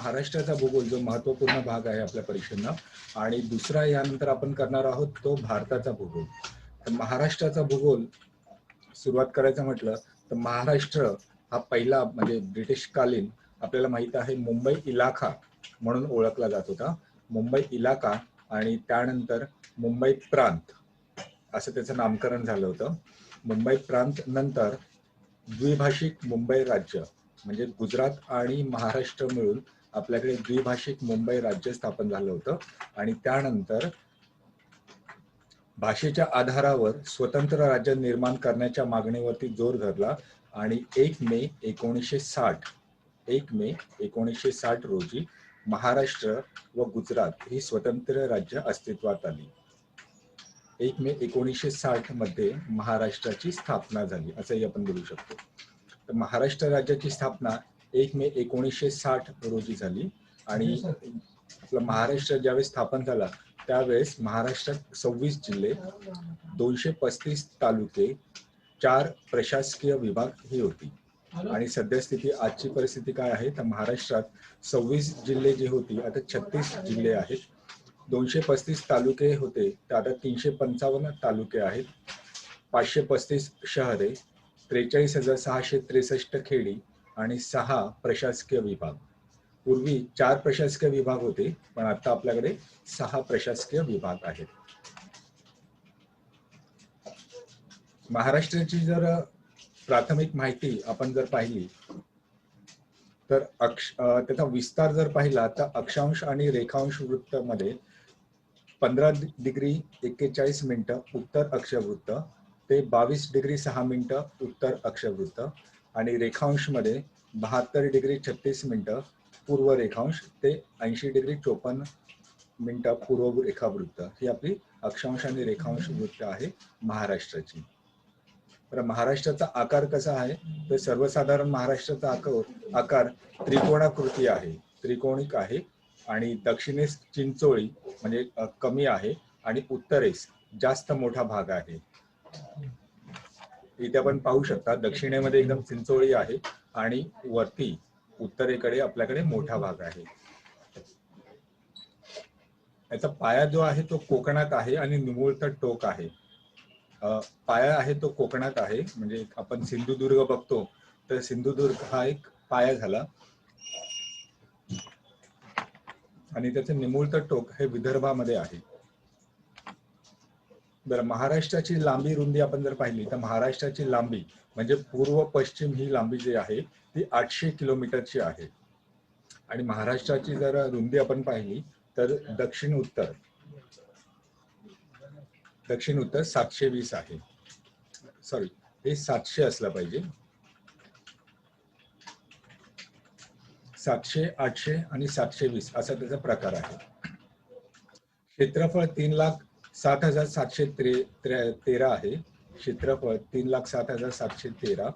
महाराष्ट्राचा भूगोल जो महत्त्वपूर्ण भाग आहे आपल्या परीक्षेला, आणि दुसरा यानंतर आपण करणार आहोत तो भारताचा भूगोल. तर महाराष्ट्राचा भूगोल सुरुवात करायचं म्हटलं तर महाराष्ट्र हा पहिला म्हणजे ब्रिटिशकालीन आपल्याला माहित आहे मुंबई इलाखा म्हणून ओळखला जात होता. मुंबई इलाका आणि त्यानंतर मुंबई प्रांत असं त्याचं नामकरण झालं होतं. मुंबई प्रांत नंतर द्विभाषिक मुंबई राज्य म्हणजे गुजरात आणि महाराष्ट्र मिळून आपल्याकडे द्विभाषिक मुंबई राज्य स्थापन झालं होतं. आणि त्यानंतर भाषेच्या आधारावर स्वतंत्र राज्य निर्माण करण्याच्या मागणीवरती जोर धरला आणि 1 मे 1960 रोजी महाराष्ट्र व गुजरात ही स्वतंत्र राज्य अस्तित्वात आली. 1 मे 1960 मध्ये महाराष्ट्राची स्थापना झाली असंही आपण बोलू शकतो. तर महाराष्ट्र राज्याची स्थापना 1 मे 1960 रोजी झाली. आणि आपला महाराष्ट्र ज्यावेळेस स्थापन झाला त्यावेळेस महाराष्ट्रात 26 जिल्हे, 235 तालुके, 4 प्रशासकीय विभाग ही होती. आणि सद्यस्थिती आजची परिस्थिती काय आहे तर महाराष्ट्रात 26 जिल्हे जी होती आता 36 जिल्हे आहेत. 235 तालुके होते तर आता 355 तालुके आहेत. 535 शहरे, 43,663 खेडी आणि 6 प्रशासकीय विभाग. पूर्वी 4 प्रशासकीय विभाग होते पण आता आपल्याकडे 6 प्रशासकीय विभाग आहेत. महाराष्ट्राची जर प्राथमिक माहिती आपण जर पाहिली तर त्याचा विस्तार जर पाहिला तर अक्षांश आणि रेखांश वृत्त मध्ये 15 डिग्री 41 मिनिटं उत्तर अक्षवृत्त ते 22 डिग्री 6 मिनिटं उत्तर अक्षवृत्त आणि रेखांश मध्ये 72 डिग्री 36 मिनिटं पूर्व रेखांश ते 80 डिग्री 54 मिनिटं पूर्व रेखावृत्त ही आपली अक्षांश आणि रेखांश वृत्त आहे महाराष्ट्राची. तर महाराष्ट्राचा आकार कसा आहे तर सर्वसाधारण महाराष्ट्राचा आकार त्रिकोणाकृती आहे, त्रिकोणिक आहे. आणि दक्षिणेस चिंचोळी म्हणजे कमी आहे आणि उत्तरेस जास्त मोठा भाग आहे. इथे आपण पाहू शकता दक्षिणेमध्ये एकदम चिंचोळी आहे आणि वरती उत्तरेकडे आपल्याकडे मोठा भाग आहे. याचा पाया जो आहे तो कोकणात आहे आणि निमुळत टोक आहे. पाया आहे तो कोकणात आहे म्हणजे आपण सिंधुदुर्ग बघतो तर सिंधुदुर्ग हा एक पाया झाला आणि त्याचं निमुळत टोक हे विदर्भामध्ये आहे. बरं, महाराष्ट्राची लांबी रुंदी आपण जर पाहिली तर महाराष्ट्राची लांबी म्हणजे पूर्व पश्चिम ही लांबी जी आहे ती 800 किलोमीटरची आहे. आणि महाराष्ट्राची जर रुंदी आपण पाहिली तर दक्षिण उत्तर 720 आहे. सॉरी, हे 700 असलं पाहिजे. 700, 800 आणि 720 असा त्याचा प्रकार आहे. क्षेत्रफळ 3,07,713 आहे. क्षेत्रफळ 3,07,713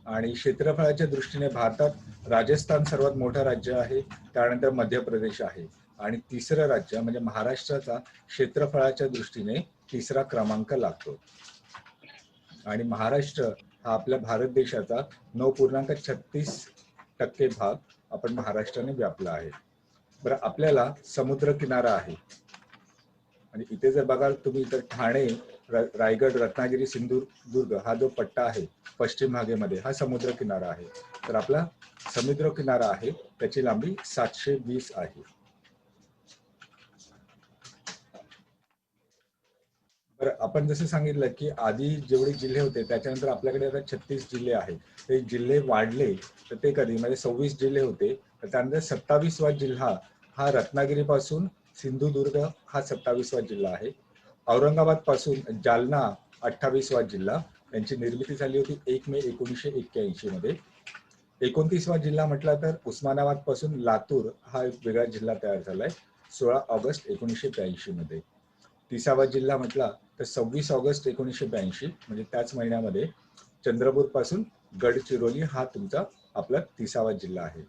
आणि क्षेत्रफळाच्या दृष्टीने भारतात राजस्थान सर्वात मोठं राज्य आहे, त्यानंतर मध्य प्रदेश आहे आणि तिसरं राज्य म्हणजे महाराष्ट्राचा क्षेत्रफळाच्या दृष्टीने तिसरा क्रमांक लागतो. आणि महाराष्ट्र हा आपल्या भारत देशाचा 9.36% भाग आपण महाराष्ट्राने व्यापला आहे. बरं, आपल्याला समुद्र किनारा आहे आणि इथे जर बघाल तुम्ही तर ठाणे, रायगड, रत्नागिरी, सिंधुदुर्ग हा जो पट्टा आहे पश्चिम भागेमध्ये हा समुद्र किनारा आहे. तर आपला समुद्र किनारा आहे त्याची लांबी 720 आहे. बरं, आपण जसं सांगितलं की आधी जेवढे जिल्हे होते त्याच्यानंतर आपल्याकडे आता 36 जिल्हे आहेत. ते जिल्हे वाढले तर ते कधी म्हणजे 26 जिल्हे होते तर त्यानंतर 27वा जिल्हा हा रत्नागिरीपासून सिंधुदुर्ग हा 27वा जिल्हा आहे. औरंगाबाद पासून जालना 28वा जिल्हा, यांची निर्मिती झाली होती 1 मे 1981 मध्ये. 29वा जिल्हा म्हटला तर उस्मानाबाद पासून लातूर हा एक वेगळा जिल्हा तयार झालाय 16 ऑगस्ट 1982 मध्ये. 30वा जिल्हा म्हटला तर 26 ऑगस्ट 1982 म्हणजे त्याच महिन्यामध्ये चंद्रपूर पासून गडचिरोली हा तुमचा आपला 30वा जिल्हा आहे.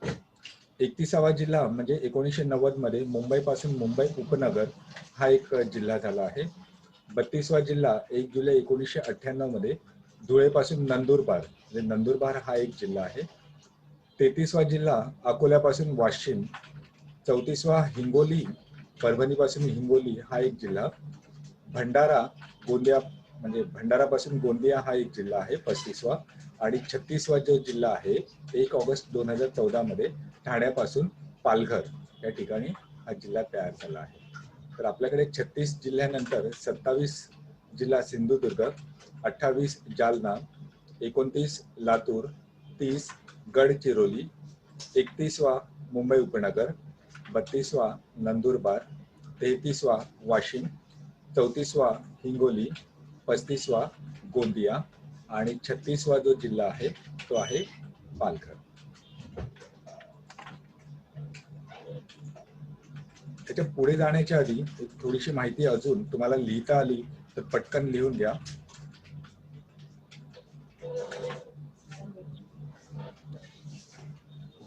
31वा जिल्हा म्हणजे 1990 मध्ये मुंबई पासून मुंबई उपनगर हा एक जिल्हा झाला आहे. 32वा जिल्हा 1 जुलै 1998 मध्ये धुळे पासून नंदुरबार म्हणजे नंदुरबार हा एक जिल्हा आहे. 33वा जिल्हा अकोल्यापासून वाशिम 34वा हिंगोली, परभणीपासून हिंगोली हा एक जिल्हा. भंडारा, गोंदिया म्हणजे भंडारापासून गोंदिया हा एक जिल्हा आहे 35वा. आणि 36वा जो जिल्हा आहे 1 ऑगस्ट 2014 मध्ये ठाण्यापासून पालघर या ठिकाणी हा जिल्हा तयार झाला आहे. तर आपल्याकडे 36 जिल्ह्यानंतर 27 जिल्हा सिंधुदुर्ग, 28 जालना, 29 लातूर, 30 गडचिरोली, 31वा मुंबई उपनगर, 32वा नंदुरबार, 33वा वाशिम, 34वा हिंगोली, 35वा गोंदिया आणि 36वा जो जिल्हा आहे तो आहे पालघर. त्याच्या पुढे जाण्याच्या आधी एक थोडीशी माहिती अजून तुम्हाला लिहिता आली तर पटकन लिहून घ्या.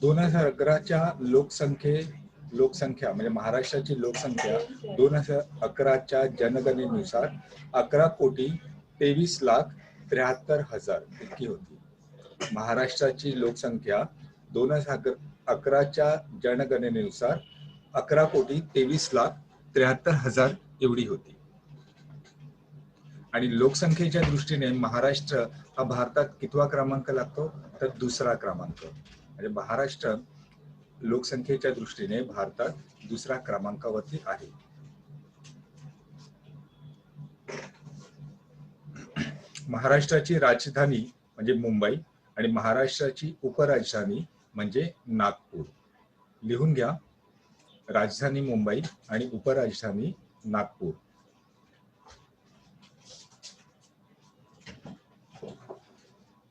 2011च्या लोकसंख्या म्हणजे महाराष्ट्राची लोकसंख्या 2011च्या जनगणनेनुसार 11,23,73,000 इतकी होती. महाराष्ट्राची लोकसंख्या 2011च्या जनगणनेनुसार 11,23,73,000 एवढी होती. आणि लोकसंख्येच्या दृष्टीने महाराष्ट्र हा भारतात कितवा क्रमांक लागतो तर दुसरा क्रमांक. म्हणजे महाराष्ट्र लोकसंख्येच्या दृष्टीने भारतात दुसऱ्या क्रमांकावरती आहे. महाराष्ट्राची राजधानी म्हणजे मुंबई आणि महाराष्ट्राची उपराजधानी म्हणजे नागपूर. लिहून घ्या, राजधानी मुंबई आणि उपराजधानी नागपूर.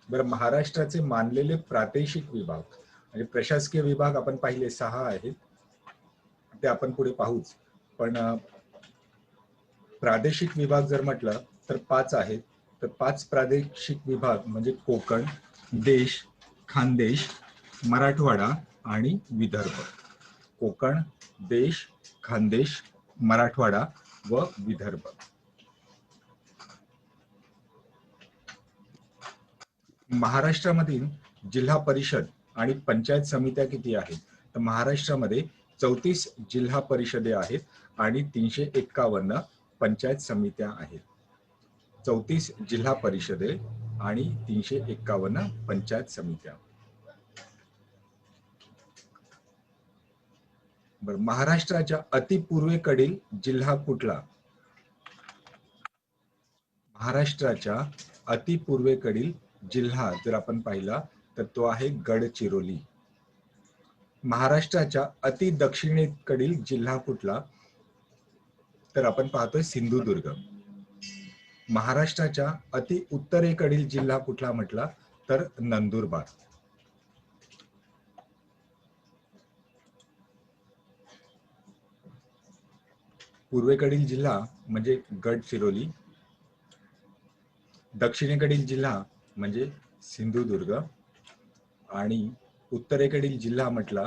बरं, महाराष्ट्राचे मानलेले प्रादेशिक विभाग म्हणजे प्रशासकीय विभाग आपण पाहिले 6 आहेत, ते आपण पुढे पाहूच. पण प्रादेशिक विभाग जर म्हटलं तर 5 आहेत. तर 5 प्रादेशिक विभाग म्हणजे कोकण, देश, खानदेश, मराठवाडा आणि विदर्भ. कोकण, देश, खानदेश, मराठवाडा व विदर्भ. महाराष्ट्रामधील जिल्हा परिषद आणि पंचायत समित्या किती आहेत तर महाराष्ट्रामध्ये 34 जिल्हा परिषदे आहेत आणि 351 पंचायत समित्या आहेत. 34 जिल्हा परिषदे आणि 351 पंचायत समित्या. बर, महाराष्ट्राच्या अतिपूर्वेकडील जिल्हा कुठला? महाराष्ट्राच्या अतिपूर्वेकडील जिल्हा जर आपण पाहिला तर तो आहे गडचिरोली. महाराष्ट्राच्या अति दक्षिणेकडील जिल्हा कुठला तर आपण पाहतोय सिंधुदुर्ग. महाराष्ट्राच्या अति उत्तरेकडील जिल्हा कुठला म्हटला तर नंदुरबार. पूर्वेकडील जिल्हा म्हणजे गडचिरोली, दक्षिणेकडील जिल्हा म्हणजे सिंधुदुर्ग आणि उत्तरेकडील जिल्हा म्हटला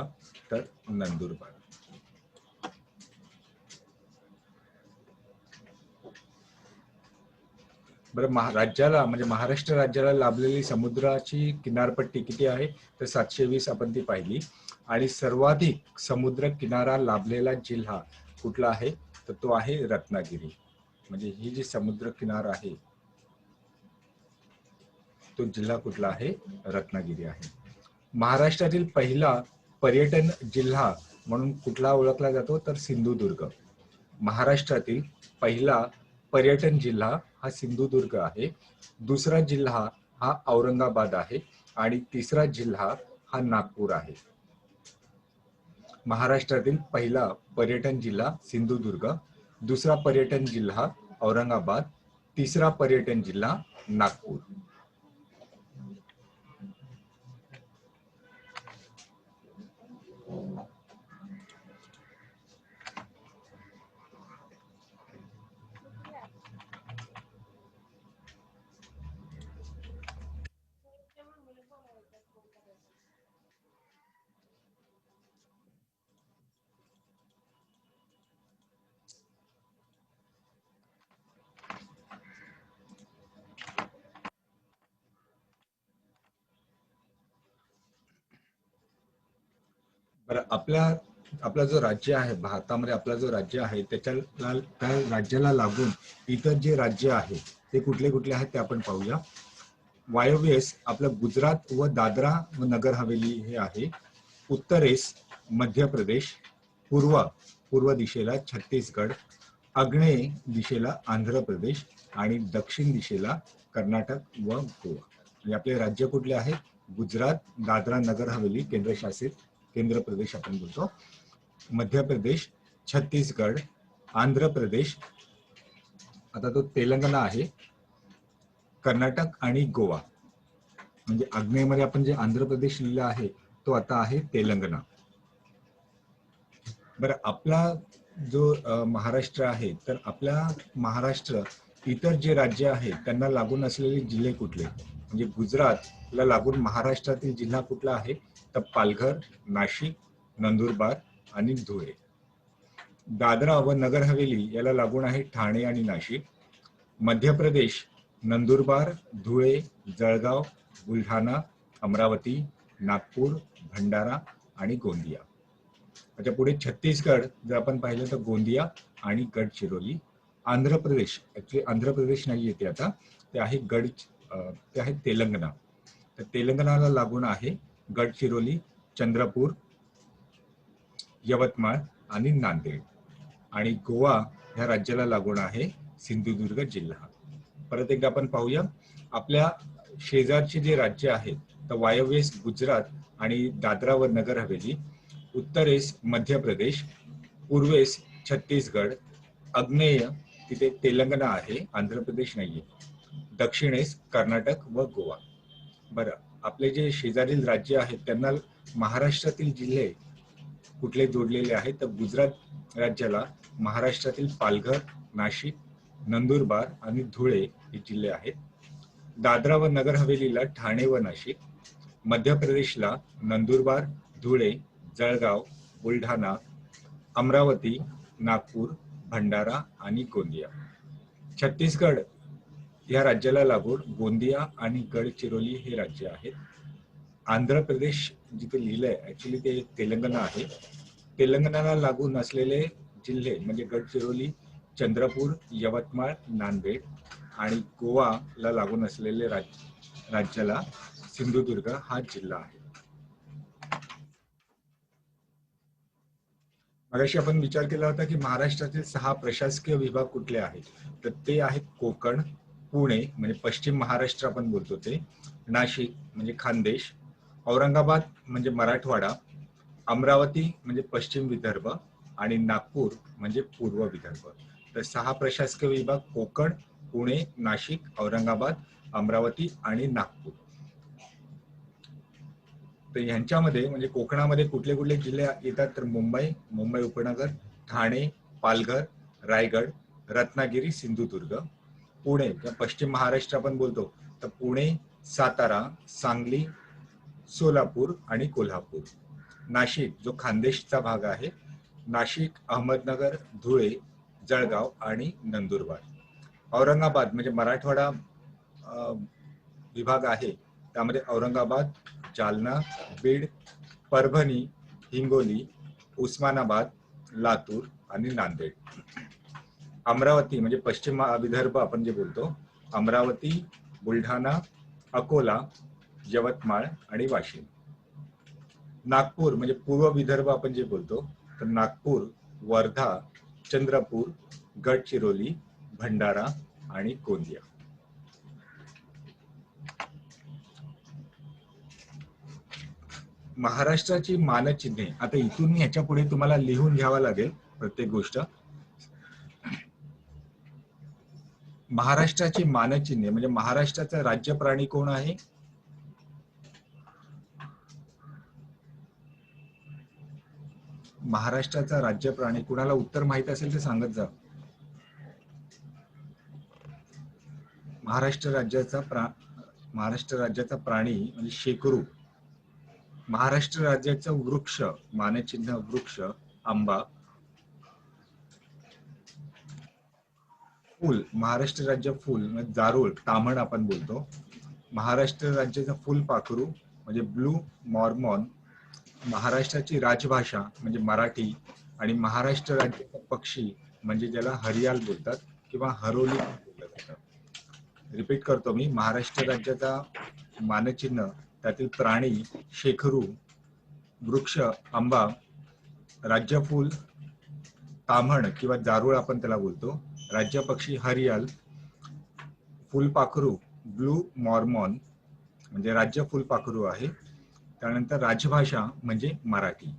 तर नंदुरबार. बरं, राज्याला म्हणजे महाराष्ट्र राज्याला लाभलेली समुद्राची किनारपट्टी किती आहे तर 720 आपण ती पाहिली. आणि सर्वाधिक समुद्र किनारा लाभलेला जिल्हा कुठला आहे तर तो आहे रत्नागिरी. म्हणजे ही जी समुद्र किनारा आहे तो जिल्हा कुठला आहे रत्नागिरी आहे. महाराष्ट्रातील पहिला पर्यटन जिल्हा म्हणून कुठला ओळखला जातो तर सिंधुदुर्ग. महाराष्ट्रातील पहिला पर्यटन जिल्हा हा सिंधुदुर्ग आहे. दुसरा जिल्हा हा औरंगाबाद आहे आणि तिसरा जिल्हा हा नागपूर आहे. महाराष्ट्रातील पहिला पर्यटन जिल्हा सिंधुदुर्ग, दुसरा पर्यटन जिल्हा औरंगाबाद, तिसरा पर्यटन जिल्हा नागपूर. बरं, आपल्या आपला जो राज्य आहे, भारतामध्ये आपला जो राज्य आहे त्या राज्याला लागून इतर जे राज्य आहे ते कुठले कुठले आहेत ते आपण पाहूया. वायव्येस आपलं गुजरात व दादरा व नगर हवेली हे आहे. उत्तरेस मध्य प्रदेश, पूर्व दिशेला छत्तीसगड, आग्नेय दिशेला आंध्र प्रदेश आणि दक्षिण दिशेला कर्नाटक व गोवा. म्हणजे आपले राज्य कुठले आहेत? गुजरात, दादरा नगर हवेली केंद्र प्रदेश आपण बोलतो, मध्य प्रदेश, छत्तीसगड, आंध्र प्रदेश, आता तो तेलंगणा आहे, कर्नाटक आणि गोवा. म्हणजे आग्नेयमध्ये आपण जे आंध्र प्रदेश लिहिलं आहे तो आता आहे तेलंगणा. बरं, आपला जो महाराष्ट्र आहे, तर आपल्या महाराष्ट्र इतर जे राज्य आहेत त्यांना लागून असलेले जिल्हे कुठले? म्हणजे गुजरातला लागून महाराष्ट्रातील जिल्हा कुठला आहे? तर पालघर, नाशिक, नंदुरबार आणि धुळे. दादरा व नगर हवेली याला लागून आहे ठाणे आणि नाशिक. मध्य प्रदेश नंदुरबार, धुळे, जळगाव, बुलढाणा, अमरावती, नागपूर, भंडारा आणि गोंदिया. त्याच्या पुढे छत्तीसगड जर आपण पाहिलं तर गोंदिया आणि गडचिरोली. आंध्र प्रदेश, ऍक्च्युली आंध्र प्रदेश नाही येते आता, ते आहे तेलंगणा. तर तेलंगणाला लागून आहे गडचिरोली, चंद्रपूर, यवतमाळ आणि नांदेड. आणि गोवा ह्या राज्याला लागून आहे सिंधुदुर्ग जिल्हा. परत एकदा आपण पाहूया, आपल्या शेजारचे जे राज्य आहेत तर वायव्येस गुजरात आणि दादरा व नगर हवेली, उत्तरेस मध्य प्रदेश, पूर्वेस छत्तीसगड, आग्नेय तिथे तेलंगणा आहे, आंध्र प्रदेश नाहीये, दक्षिणेस कर्नाटक व गोवा. बरं, आपले जे शेजारील राज्य आहेत त्यांना महाराष्ट्रातील जिल्हे कुठले जोडलेले आहेत? तर गुजरात राज्याला महाराष्ट्रातील पालघर, नाशिक, नंदुरबार आणि धुळे हे जिल्हे आहेत. दादरा व नगर हवेलीला ठाणे व नाशिक, मध्य प्रदेशला नंदुरबार, धुळे, जळगाव, बुलढाणा, अमरावती, नागपूर, भंडारा आणि गोंदिया. छत्तीसगड या राज्याला लागून गोंदिया आणि गडचिरोली हे राज्य आहेत. आंध्र प्रदेश जिथे लिहिलंय ऍक्च्युली ते तेलंगणा आहे. तेलंगणाला लागून असलेले जिल्हे म्हणजे गडचिरोली, चंद्रपूर, यवतमाळ, नांदेड. आणि गोवाला लागून असलेले राज्याला सिंधुदुर्ग हा जिल्हा आहे. मगाशी आपण विचार केला होता की महाराष्ट्रातील 6 प्रशासकीय विभाग कुठले आहेत? तर ते आहेत कोकण, पुणे म्हणजे पश्चिम महाराष्ट्र आपण बोलतो ते, नाशिक म्हणजे खानदेश, औरंगाबाद म्हणजे मराठवाडा, अमरावती म्हणजे पश्चिम विदर्भ आणि नागपूर म्हणजे पूर्व विदर्भ. तर 6 प्रशासकीय विभाग कोकण, पुणे, नाशिक, औरंगाबाद, अमरावती आणि नागपूर. तर ह्यांच्यामध्ये म्हणजे कोकणामध्ये कुठले कुठले जिल्हे येतात? तर मुंबई उपनगर, ठाणे, पालघर, रायगड, रत्नागिरी, सिंधुदुर्ग. पुणे पश्चिम महाराष्ट्र आपण बोलतो तर पुणे, सातारा, सांगली, सोलापूर आणि कोल्हापूर. नाशिक जो खानदेशचा भाग आहे, नाशिक, अहमदनगर, धुळे, जळगाव आणि नंदुरबार. औरंगाबाद म्हणजे मराठवाडा विभाग आहे, त्यामध्ये औरंगाबाद, जालना, बीड, परभणी, हिंगोली, उस्मानाबाद, लातूर आणि नांदेड. अमरावती म्हणजे पश्चिम विदर्भ आपण जे बोलतो, अमरावती, बुलढाणा, अकोला, यवतमाळ आणि वाशिम. नागपूर म्हणजे पूर्व विदर्भ आपण जे बोलतो, तर नागपूर, वर्धा, चंद्रपूर, गडचिरोली, भंडारा आणि गोंदिया. महाराष्ट्राची मानचिन्हे, आता इथून ह्याच्या पुढे तुम्हाला लिहून घ्यावा लागेल प्रत्येक गोष्ट. महाराष्ट्राची मानचिन्हे म्हणजे महाराष्ट्राचा राज्य प्राणी कोण आहे? महाराष्ट्राचा राज्य प्राणी कुणाला उत्तर माहित असेल तर सांगत जा. महाराष्ट्र राज्याचा प्राणी म्हणजे शेकरू. महाराष्ट्र राज्याचा वृक्ष मानचिन्ह वृक्ष आंबा. फूल महाराष्ट्र राज्य फूल म्हणजे जारूळ, तामण आपण बोलतो. महाराष्ट्र राज्याचा फुलपाखरू म्हणजे ब्लू मॉर्मॉन. महाराष्ट्राची राजभाषा म्हणजे मराठी आणि महाराष्ट्र राज्याचा पक्षी म्हणजे ज्याला हरियाल बोलतात किंवा हरोली बोललं जातं. रिपीट करतो मी, महाराष्ट्र राज्याचा मानचिन्ह, त्यातील प्राणी शेखरू, वृक्ष आंबा, राज्यफूल ताम्हण किंवा जारूळ आपण त्याला बोलतो, राज्य पक्षी हरियाल, फुलपाखरू ब्लू मॉर्मॉन म्हणजे राज्य फुलपाखरू आहे. त्यानंतर राजभाषा म्हणजे मराठी.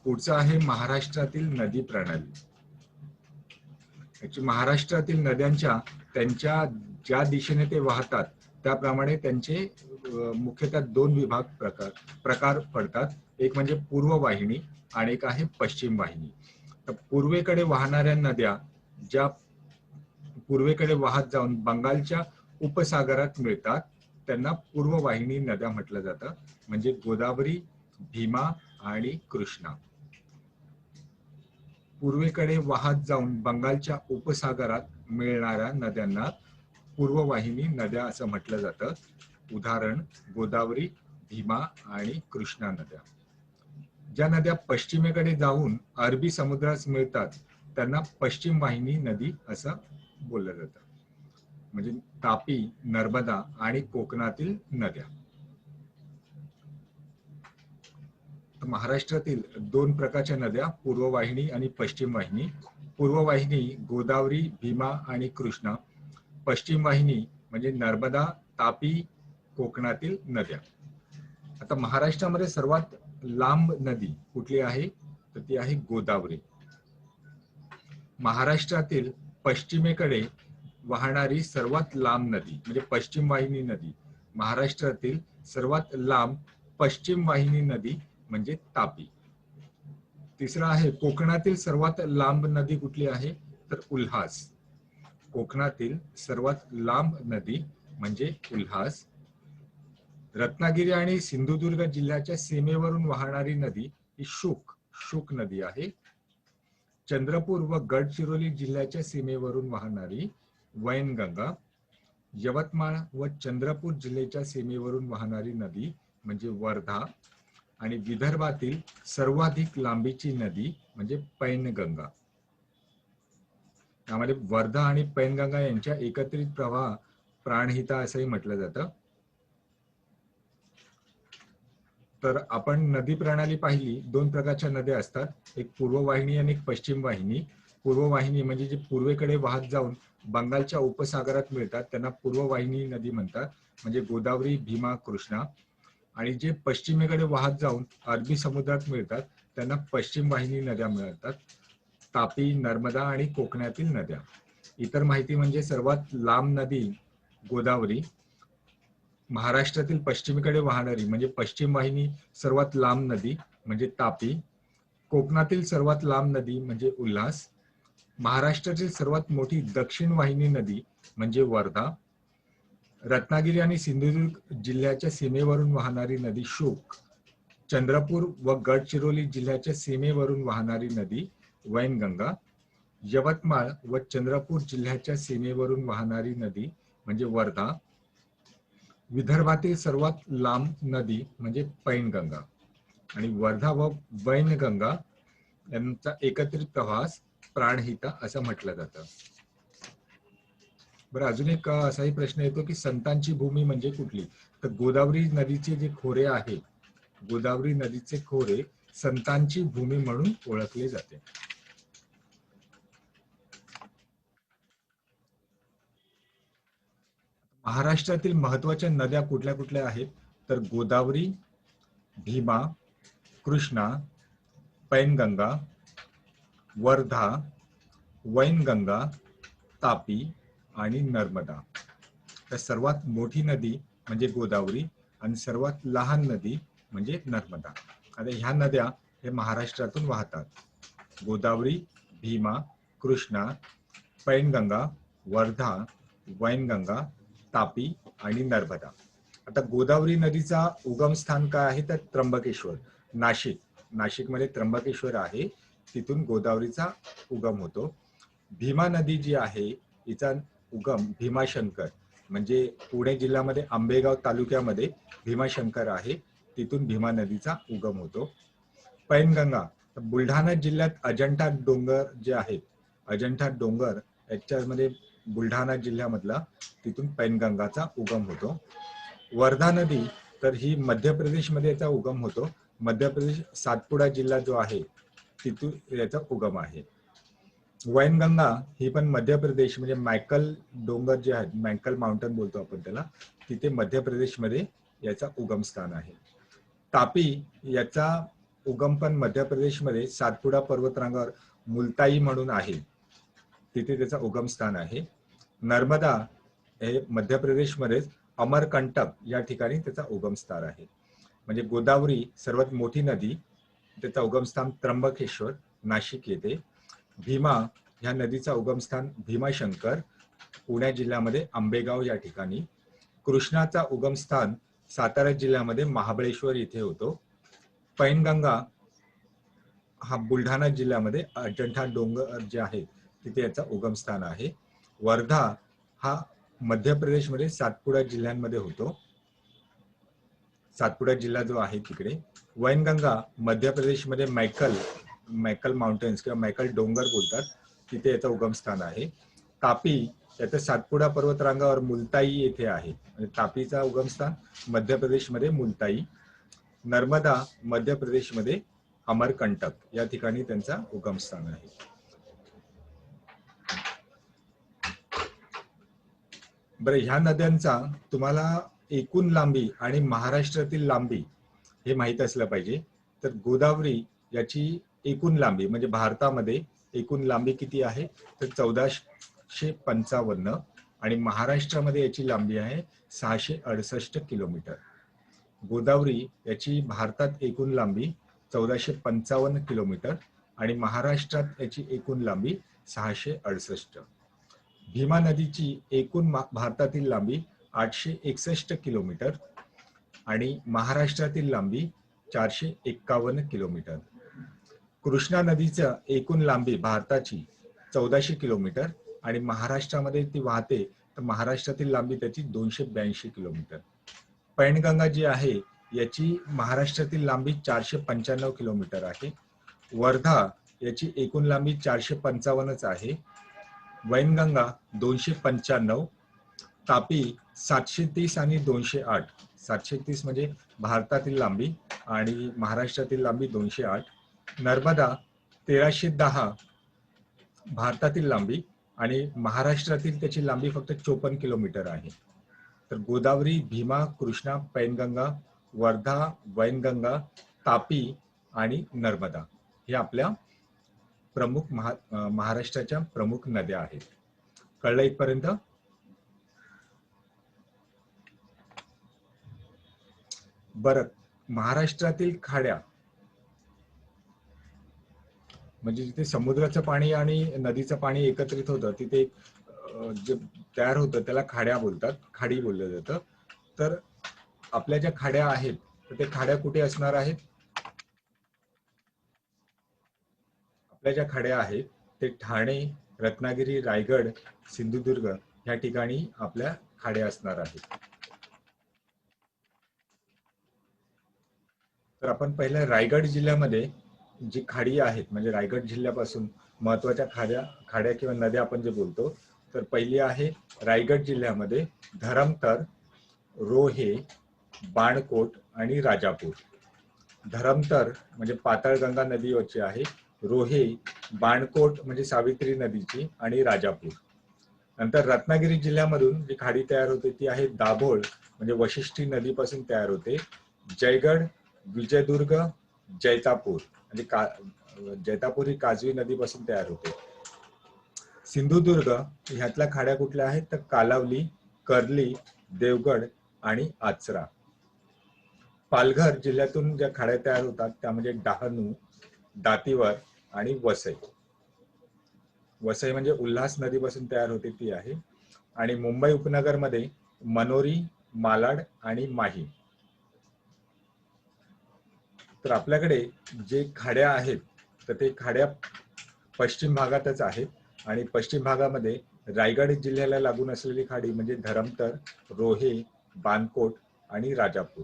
पुढचं आहे महाराष्ट्रातील नदी प्रणाली. महाराष्ट्रातील नद्यांच्या त्यांच्या ज्या दिशेने ते वाहतात त्याप्रमाणे त्यांचे मुख्यतः दोन प्रकार पडतात. एक म्हणजे पूर्व वाहिनी आणि एक आहे पश्चिम वाहिनी. तर पूर्वेकडे वाहणाऱ्या नद्या ज्या पूर्वेकडे वाहत जाऊन बंगालच्या उपसागरात मिळतात त्यांना पूर्व वाहिनी नद्या म्हटलं जातं, म्हणजे गोदावरी, भीमा आणि कृष्णा. पूर्वेकडे वाहत जाऊन बंगालच्या उपसागरात मिळणाऱ्या नद्यांना पूर्ववाहिनी नद्या असं म्हटलं जातं. उदाहरण गोदावरी, भीमा आणि कृष्णा नद्या. ज्या नद्या पश्चिमेकडे जाऊन अरबी समुद्रास मिळतात त्यांना पश्चिम वाहिनी नदी असं बोललं जातं, म्हणजे तापी, नर्मदा आणि कोकणातील नद्या. महाराष्ट्रातील दोन प्रकारच्या नद्या, पूर्ववाहिनी आणि पश्चिम वाहिनी. पूर्ववाहिनी गोदावरी, भीमा आणि कृष्णा. पश्चिम वाहिनी म्हणजे नर्मदा, तापी, कोकणातील नद्या. आता महाराष्ट्रामध्ये सर्वात लांब नदी कुठली आहे तर ती आहे गोदावरी. महाराष्ट्रातील पश्चिमेकडे वाहणारी सर्वात लांब नदी म्हणजे पश्चिम वाहिनी नदी, महाराष्ट्रातील सर्वात लांब पश्चिम वाहिनी नदी म्हणजे तापी. तिसरा आहे कोकणातील सर्वात लांब नदी कुठली आहे तर उल्हास. कोकणातील सर्वात लांब नदी म्हणजे उल्हास. रत्नागिरी आणि सिंधुदुर्ग जिल्ह्याच्या सीमेवरून वाहणारी नदी ही शुक नदी आहे. चंद्रपूर व गडचिरोली जिल्ह्याच्या सीमेवरून वाहणारी वैनगंगा. यवतमाळ व चंद्रपूर जिल्ह्याच्या सीमेवरून वाहणारी नदी म्हणजे वर्धा. आणि विदर्भातील सर्वाधिक लांबीची नदी म्हणजे पैनगंगा. त्यामध्ये वर्धा आणि पैनगंगा यांच्या एकत्रित प्रवाह प्राणहिता असंही म्हटलं जातं. तर आपण नदी प्रणाली पाहिली, दोन प्रकारच्या नद्या असतात, एक पूर्ववाहिनी आणि एक पश्चिम वाहिनी. पूर्ववाहिनी म्हणजे जे पूर्वेकडे वाहत जाऊन बंगालच्या उपसागरात मिळतात त्यांना पूर्ववाहिनी नदी म्हणतात, म्हणजे गोदावरी, भीमा, कृष्णा. आणि जे पश्चिमेकडे वाहत जाऊन अरबी समुद्रात मिळतात त्यांना पश्चिम वाहिनी नद्या मिळतात, तापी, नर्मदा आणि कोकणातील नद्या. इतर माहिती म्हणजे सर्वात लांब नदी गोदावरी, महाराष्ट्रातील पश्चिमेकडे वाहणारी म्हणजे पश्चिम वाहिनी सर्वात लांब नदी म्हणजे तापी, कोकणातील सर्वात लांब नदी म्हणजे उल्हास, महाराष्ट्रातील सर्वात मोठी दक्षिण वाहिनी नदी म्हणजे वर्धा, रत्नागिरी आणि सिंधुदुर्ग जिल्ह्याच्या सीमेवरून वाहणारी नदी शुक, चंद्रपूर व गडचिरोली जिल्ह्याच्या सीमेवरून वाहणारी नदी वैनगंगा, यवतमाळ व चंद्रपूर जिल्ह्याच्या सीमेवरून वाहणारी नदी म्हणजे वर्धा, विदर्भातील सर्वात लांब नदी म्हणजे पैनगंगा. आणि वर्धा व वैनगंगा यांचा एकत्रित प्रवास प्राणहिता असं म्हटलं जातं. बरं, अजून एक असाही प्रश्न येतो की संतांची भूमी म्हणजे कुठली, तर गोदावरी नदीचे जे खोरे आहे, गोदावरी नदीचे खोरे संतांची भूमी म्हणून ओळखले जाते. महाराष्ट्रातील महत्वाच्या नद्या कुठल्या कुठल्या आहेत तर गोदावरी, भीमा, कृष्णा, पैनगंगा, वर्धा, वैनगंगा, तापी आणि नर्मदा. तर सर्वात मोठी नदी म्हणजे गोदावरी आणि सर्वात लहान नदी म्हणजे नर्मदा. आता ह्या नद्या हे महाराष्ट्रातून वाहतात, गोदावरी, भीमा, कृष्णा, पैनगंगा, वर्धा, वैनगंगा, तापी आणि नर्मदा. आता गोदावरी नदीचा उगम स्थान काय आहे तर त्र्यंबकेश्वर, नाशिकमध्ये त्र्यंबकेश्वर आहे, तिथून गोदावरीचा उगम होतो. भीमा नदी जी आहे हिचा उगम भीमाशंकर, म्हणजे पुणे जिल्ह्यामध्ये आंबेगाव तालुक्यामध्ये भीमाशंकर आहे, तिथून भीमा नदीचा उगम होतो. पैनगंगा, बुलढाणा जिल्ह्यात अजंठा डोंगर जे आहेत, अजंठा डोंगर याच्यामध्ये बुलढाणा जिल्ह्यामधला, तिथून पैनगंगाचा उगम होतो. वर्धा नदी, तर ही मध्य प्रदेशमध्ये याचा उगम होतो. मध्य प्रदेश सातपुडा जिल्हा जो आहे तिथून याचा उगम आहे. वैनगंगा ही पण मध्य प्रदेश, म्हणजे मायकल डोंगर जे आहेत, मायकल माउंटन बोलतो आपण त्याला, तिथे मध्य प्रदेशमध्ये याचा उगम स्थान आहे. तापी याचा उगम पण मध्य प्रदेशमध्ये सातपुडा पर्वतरांगावर मुलताई म्हणून आहे, तिथे त्याचा उगम स्थान आहे. नर्मदा हे मध्य प्रदेशमध्येच अमरकंटक या ठिकाणी त्याचा उगम स्थान आहे. म्हणजे गोदावरी सर्वात मोठी नदी, त्याचा उगमस्थान त्र्यंबकेश्वर नाशिक येथे. भीमा ह्या नदीचा उगमस्थान भीमाशंकर पुणे जिल्ह्यामध्ये आंबेगाव या ठिकाणी. कृष्णाचा उगमस्थान सातारा जिल्ह्यामध्ये महाबळेश्वर इथे होतो. पैनगंगा हा बुलढाणा जिल्ह्यामध्ये अजंठा डोंगर जे आहे तिथे याचा उगमस्थान आहे. वर्धा हा मध्य प्रदेशमध्ये सातपुडा जिल्ह्यांमध्ये होतो, सातपुडा जिल्हा जो आहे तिकडे. वैनगंगा मध्य प्रदेशमध्ये मायकल माउंटेन्स किंवा मायकल डोंगर बोलतात, तिथे याचं उगमस्थान आहे. तापी याचं सातपुडा पर्वतरांगावर मुलताई येथे आहे, म्हणजे तापीचा उगमस्थान मध्य प्रदेशमध्ये मुलताई. नर्मदा मध्य प्रदेशमध्ये अमरकंटक या ठिकाणी त्यांचा उगमस्थान आहे. बरं, ह्या नद्यांचा तुम्हाला एकूण लांबी आणि महाराष्ट्रातील लांबी हे माहीत असलं पाहिजे. तर गोदावरी याची एकूण लांबी, म्हणजे भारतामध्ये एकूण लांबी किती आहे, तर 1455, आणि महाराष्ट्रामध्ये याची लांबी आहे 668 किलोमीटर. गोदावरी याची भारतात एकूण लांबी 1455 किलोमीटर आणि महाराष्ट्रात याची एकूण लांबी 668. भीमा नदीची एकूण भारतातील लांबी 861 किलोमीटर आणि महाराष्ट्रातील लांबी 451 किलोमीटर. कृष्णा नदीचं एकूण लांबी भारताची 1400 किलोमीटर आणि महाराष्ट्रामध्ये ती वाहते, तर महाराष्ट्रातील लांबी त्याची 282 किलोमीटर. पैनगंगा जी आहे याची महाराष्ट्रातील लांबी 495 किलोमीटर आहे. वर्धा याची एकूण लांबी 455 आहे. वैनगंगा 295, तापी 730 आणि 208. 730 म्हणजे भारतातील लांबी आणि महाराष्ट्रातील लांबी 208. नर्मदा 1310 भारतातील लांबी आणि महाराष्ट्रातील त्याची लांबी फक्त 54 किलोमीटर आहे. तर गोदावरी, भीमा, कृष्णा, पैनगंगा, वर्धा, वैनगंगा, तापी आणि नर्मदा हे आपल्या प्रमुख महाराष्ट्राच्या प्रमुख नद्या आहेत. कळलं इथपर्यंत? बरं, महाराष्ट्रातील खाड्या, म्हणजे जिथे समुद्राचं पाणी आणि नदीचं पाणी एकत्रित होतं तिथे जे तयार होतं त्याला खाड्या बोलतात, खाडी बोललं जातं. तर आपल्या ज्या खाड्या आहेत तर ते खाड्या कुठे असणार आहेत? आपल्या ज्या खाड्या आहेत ते ठाणे, रत्नागिरी, रायगड, सिंधुदुर्ग या ठिकाणी आपल्या खाड्या असणार आहेत. तर आपण पहिल्या रायगड जिल्ह्यामध्ये जी खाडी आहेत, म्हणजे रायगड जिल्ह्यापासून महत्वाच्या खाड्या किंवा नद्या आपण जे बोलतो, तर पहिली आहे रायगड जिल्ह्यामध्ये धरमतर, रोहे, बाणकोट आणि राजापूर. धरमतर म्हणजे पाताळगंगा नदीवरची आहे, रोहे, बाणकोट म्हणजे सावित्री नदीची आणि राजापूर. नंतर रत्नागिरी जिल्ह्यामधून जी खाडी तयार होते ती आहे दाभोळ, म्हणजे वशिष्ठी नदीपासून तयार होते. जयगड, विजयदुर्ग, जैतापूर म्हणजे जैतापूर ही काजवी नदीपासून तयार होते. सिंधुदुर्ग ह्यातल्या खाड्या कुठल्या आहेत, तर कालावली, कर्ली, देवगड आणि आचरा. पालघर जिल्ह्यातून ज्या खाड्या तयार होतात त्या म्हणजे डहाणू, दातीवर आणि वसई. वसई म्हणजे उल्हास नदीपासून तयार होते ती आहे. आणि मुंबई उपनगरमध्ये मनोरी, मालाड आणि माही. तर आपल्याकडे जे खाड्या आहेत तर ते खाड्या पश्चिम भागातच आहेत आणि पश्चिम भागामध्ये रायगड जिल्ह्याला लागून असलेली खाडी म्हणजे धरमतर, रोहे, बानकोट आणि राजापूर.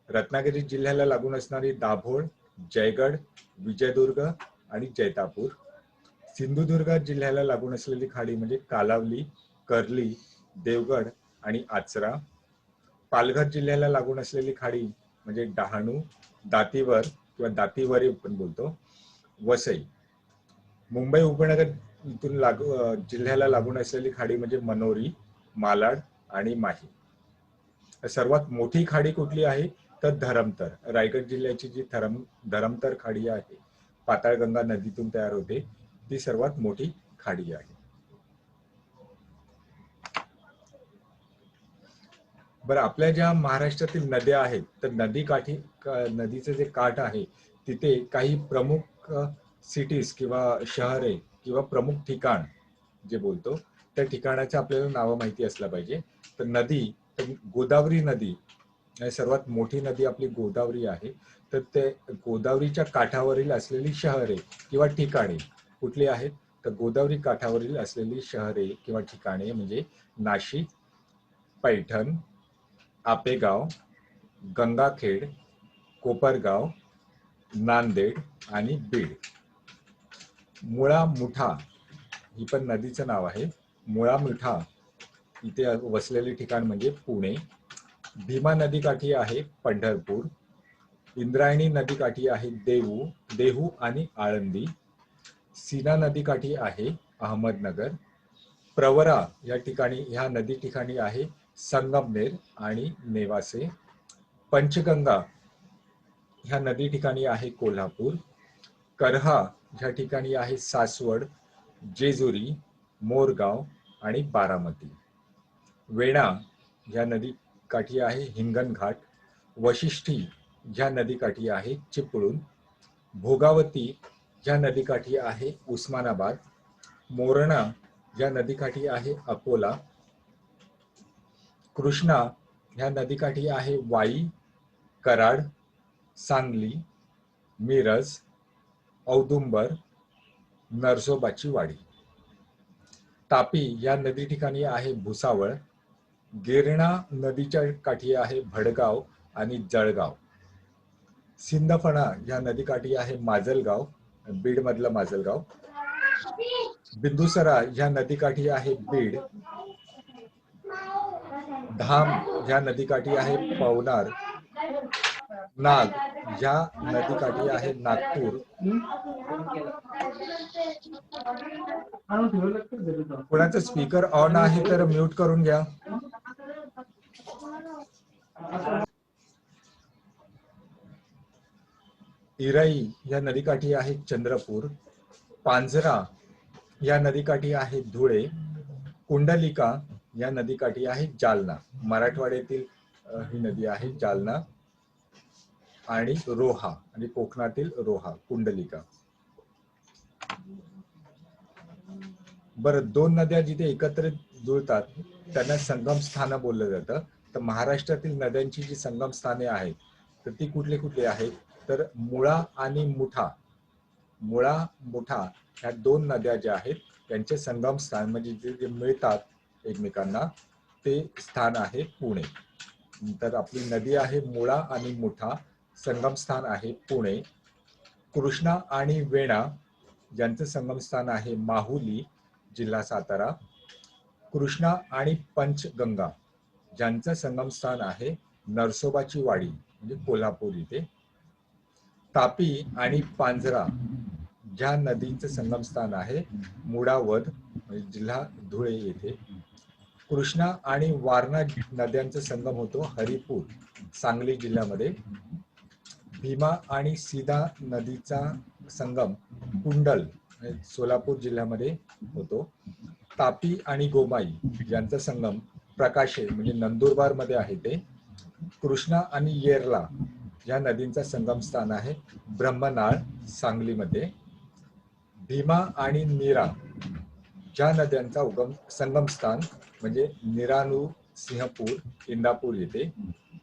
रत्नागिरी जिल्ह्याला लागून असणारी दाभोळ, जयगड, विजयदुर्ग आणि जैतापूर. सिंधुदुर्ग जिल्ह्याला लागून असलेली खाडी म्हणजे कालावली, कर्ली, देवगड आणि आचरा. पालघर जिल्ह्याला लागून असलेली खाडी म्हणजे डहाणू, दातीवर किंवा दातीवरी आपण बोलतो, वसई. मुंबई उपनगर इथून जिल्ह्याला लागून असलेली खाडी म्हणजे मनोरी, मालाड आणि माही. सर्वात मोठी खाडी कुठली आहे तर धरमतर. रायगड जिल्ह्याची जी धरमतर खाडी आहे, पाताळगंगा नदीतून तयार होते, ती सर्वात मोठी खाडी आहे. बरं, आपल्या ज्या महाराष्ट्रातील नद्या आहेत तर नदीचं जे काठ आहे तिथे काही प्रमुख सिटीज किंवा शहरे किंवा प्रमुख ठिकाण जे बोलतो त्या ठिकाणाचं आपल्याला नावं माहिती असलं पाहिजे. तर गोदावरी नदी सर्वात मोठी नदी आपली गोदावरी आहे. तर ते गोदावरीच्या काठावरील असलेली शहरे किंवा ठिकाणे कुठली आहेत तर गोदावरी काठावरील असलेली शहरे किंवा ठिकाणे म्हणजे नाशिक, पैठण, आपेगाव, गंगाखेड, कोपरगाव, नांदेड आणि बीड. मुळा मुठा ही पण नदीचं नाव आहे. मुळा मुठा इथे वसलेले ठिकाण म्हणजे पुणे. भीमा नदीकाठी आहे पंढरपूर. इंद्रायणी नदीकाठी आहे देहू आणि आळंदी. सीना नदीकाठी आहे अहमदनगर. प्रवरा ह्या नदी ठिकाणी आहे संगमनेर आणि नेवासे. पंचगंगा ह्या नदी ठिकाणी आहे कोल्हापूर. करहा ह्या ठिकाणी आहे सासवड, जेजुरी, मोरगाव आणि बारामती. वेणा ह्या नदी काठी आहे हिंगणघाट. वशिष्ठी ह्या नदीकाठी आहे चिपळूण. भोगावती ह्या नदीकाठी आहे उस्मानाबाद. मोरणा ह्या नदीकाठी आहे अकोला. कृष्णा ह्या नदीकाठी आहे वाई, कराड, सांगली, मिरज, औदुंबर, नरसोबाची वाडी. तापी या नदी ठिकाणी आहे भुसावळ. गिरणा नदीच्या काठी आहे भडगाव आणि जळगाव. सिंदफणा या नदीकाठी आहे माजलगाव, बीड मधलं माजलगाव. बिंदुसरा या नदीकाठी आहे बीड. धाम या नदीकाठी आहे पवनार. नाग या नदीकाठी आहे नागपूर. कोणाचा स्पीकर ऑन आहे तर म्यूट करून घ्या. इराई या नदीकाठी आहे चंद्रपूर. पांझरा या नदीकाठी आहे धुळे. कुंडलिका या नदीकाठी आहे जालना. मराठवाड्यातील ही नदी आहे जालना. आणि रोहा आणि कोकणातील रोहा, कुंडलिका. बरं, दोन नद्या जिथे एकत्रित जुळतात त्यांना संगम स्थान बोललं जातं. तर महाराष्ट्रातील नद्यांची जी संगम स्थाने आहेत तर ती कुठली कुठली आहेत तर मुळा आणि मुठा. मुळा मुठा ह्या दोन नद्या ज्या आहेत त्यांचे संगम स्थान म्हणजे जे मिळतात एकमेकांना ते स्थान आहे पुणे. तर आपली नदी आहे मुळा आणि मुठा, संगम स्थान आहे पुणे. कृष्णा आणि वेणा ज्यांचं संगम स्थान आहे माहुली, जिल्हा सातारा. कृष्णा आणि पंचगंगा ज्यांचं संगम स्थान आहे नरसोबाची वाडी म्हणजे कोल्हापूर इथे. तापी आणि पांझरा ज्या नदीचं संगम स्थान आहे मुडावद म्हणजे जिल्हा धुळे येथे. कृष्णा आणि वारणा नद्यांचा संगम होतो हरिपूर, सांगली जिल्ह्यामध्ये. भीमा आणि सीना नदीचा संगम कुंडल सोलापूर जिल्ह्यामध्ये होतो. तापी आणि गोमाई यांचा संगम प्रकाशे म्हणजे नंदुरबार मध्ये आहे ते. कृष्णा आणि येरला या नदींचा संगम स्थान आहे ब्रह्मनाळ, सांगलीमध्ये. भीमा आणि नीरा ज्या नद्यांचा संगम स्थान म्हणजे निरानू सिंहपूर, इंदापूर येथे.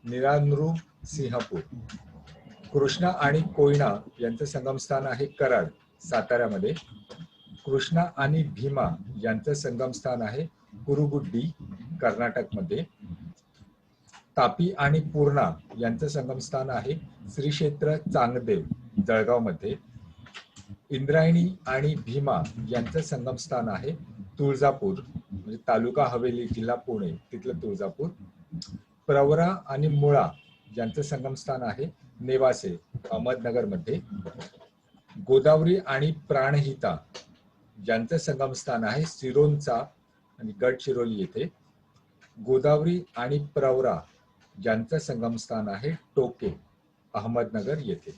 निरानू सिंहपूर. कृष्णा आणि कोयना यांचं संगम स्थान आहे कराड, साताऱ्यामध्ये. कृष्णा आणि भीमा यांचं संगमस्थान आहे कुरुगुड्डी कर्नाटकमध्ये. तापी आणि पूर्णा यांचं संगमस्थान आहे श्री क्षेत्र चांगदेव जळगावमध्ये. इंद्रायणी आणि भीमा यांचं संगमस्थान आहे तुळजापूर म्हणजे तालुका हवेली जिल्हा पुणे तिथलं तुळजापूर. प्रवरा आणि मुळा यांचं संगमस्थान आहे नेवासे अहमदनगर मध्ये. गोदावरी आणि प्राणहिता यांचं संगमस्थान आहे सिरोंचा आणि गडचिरोली येथे. गोदावरी आणि प्रवरा यांचं संगमस्थान आहे टोके अहमदनगर येथे.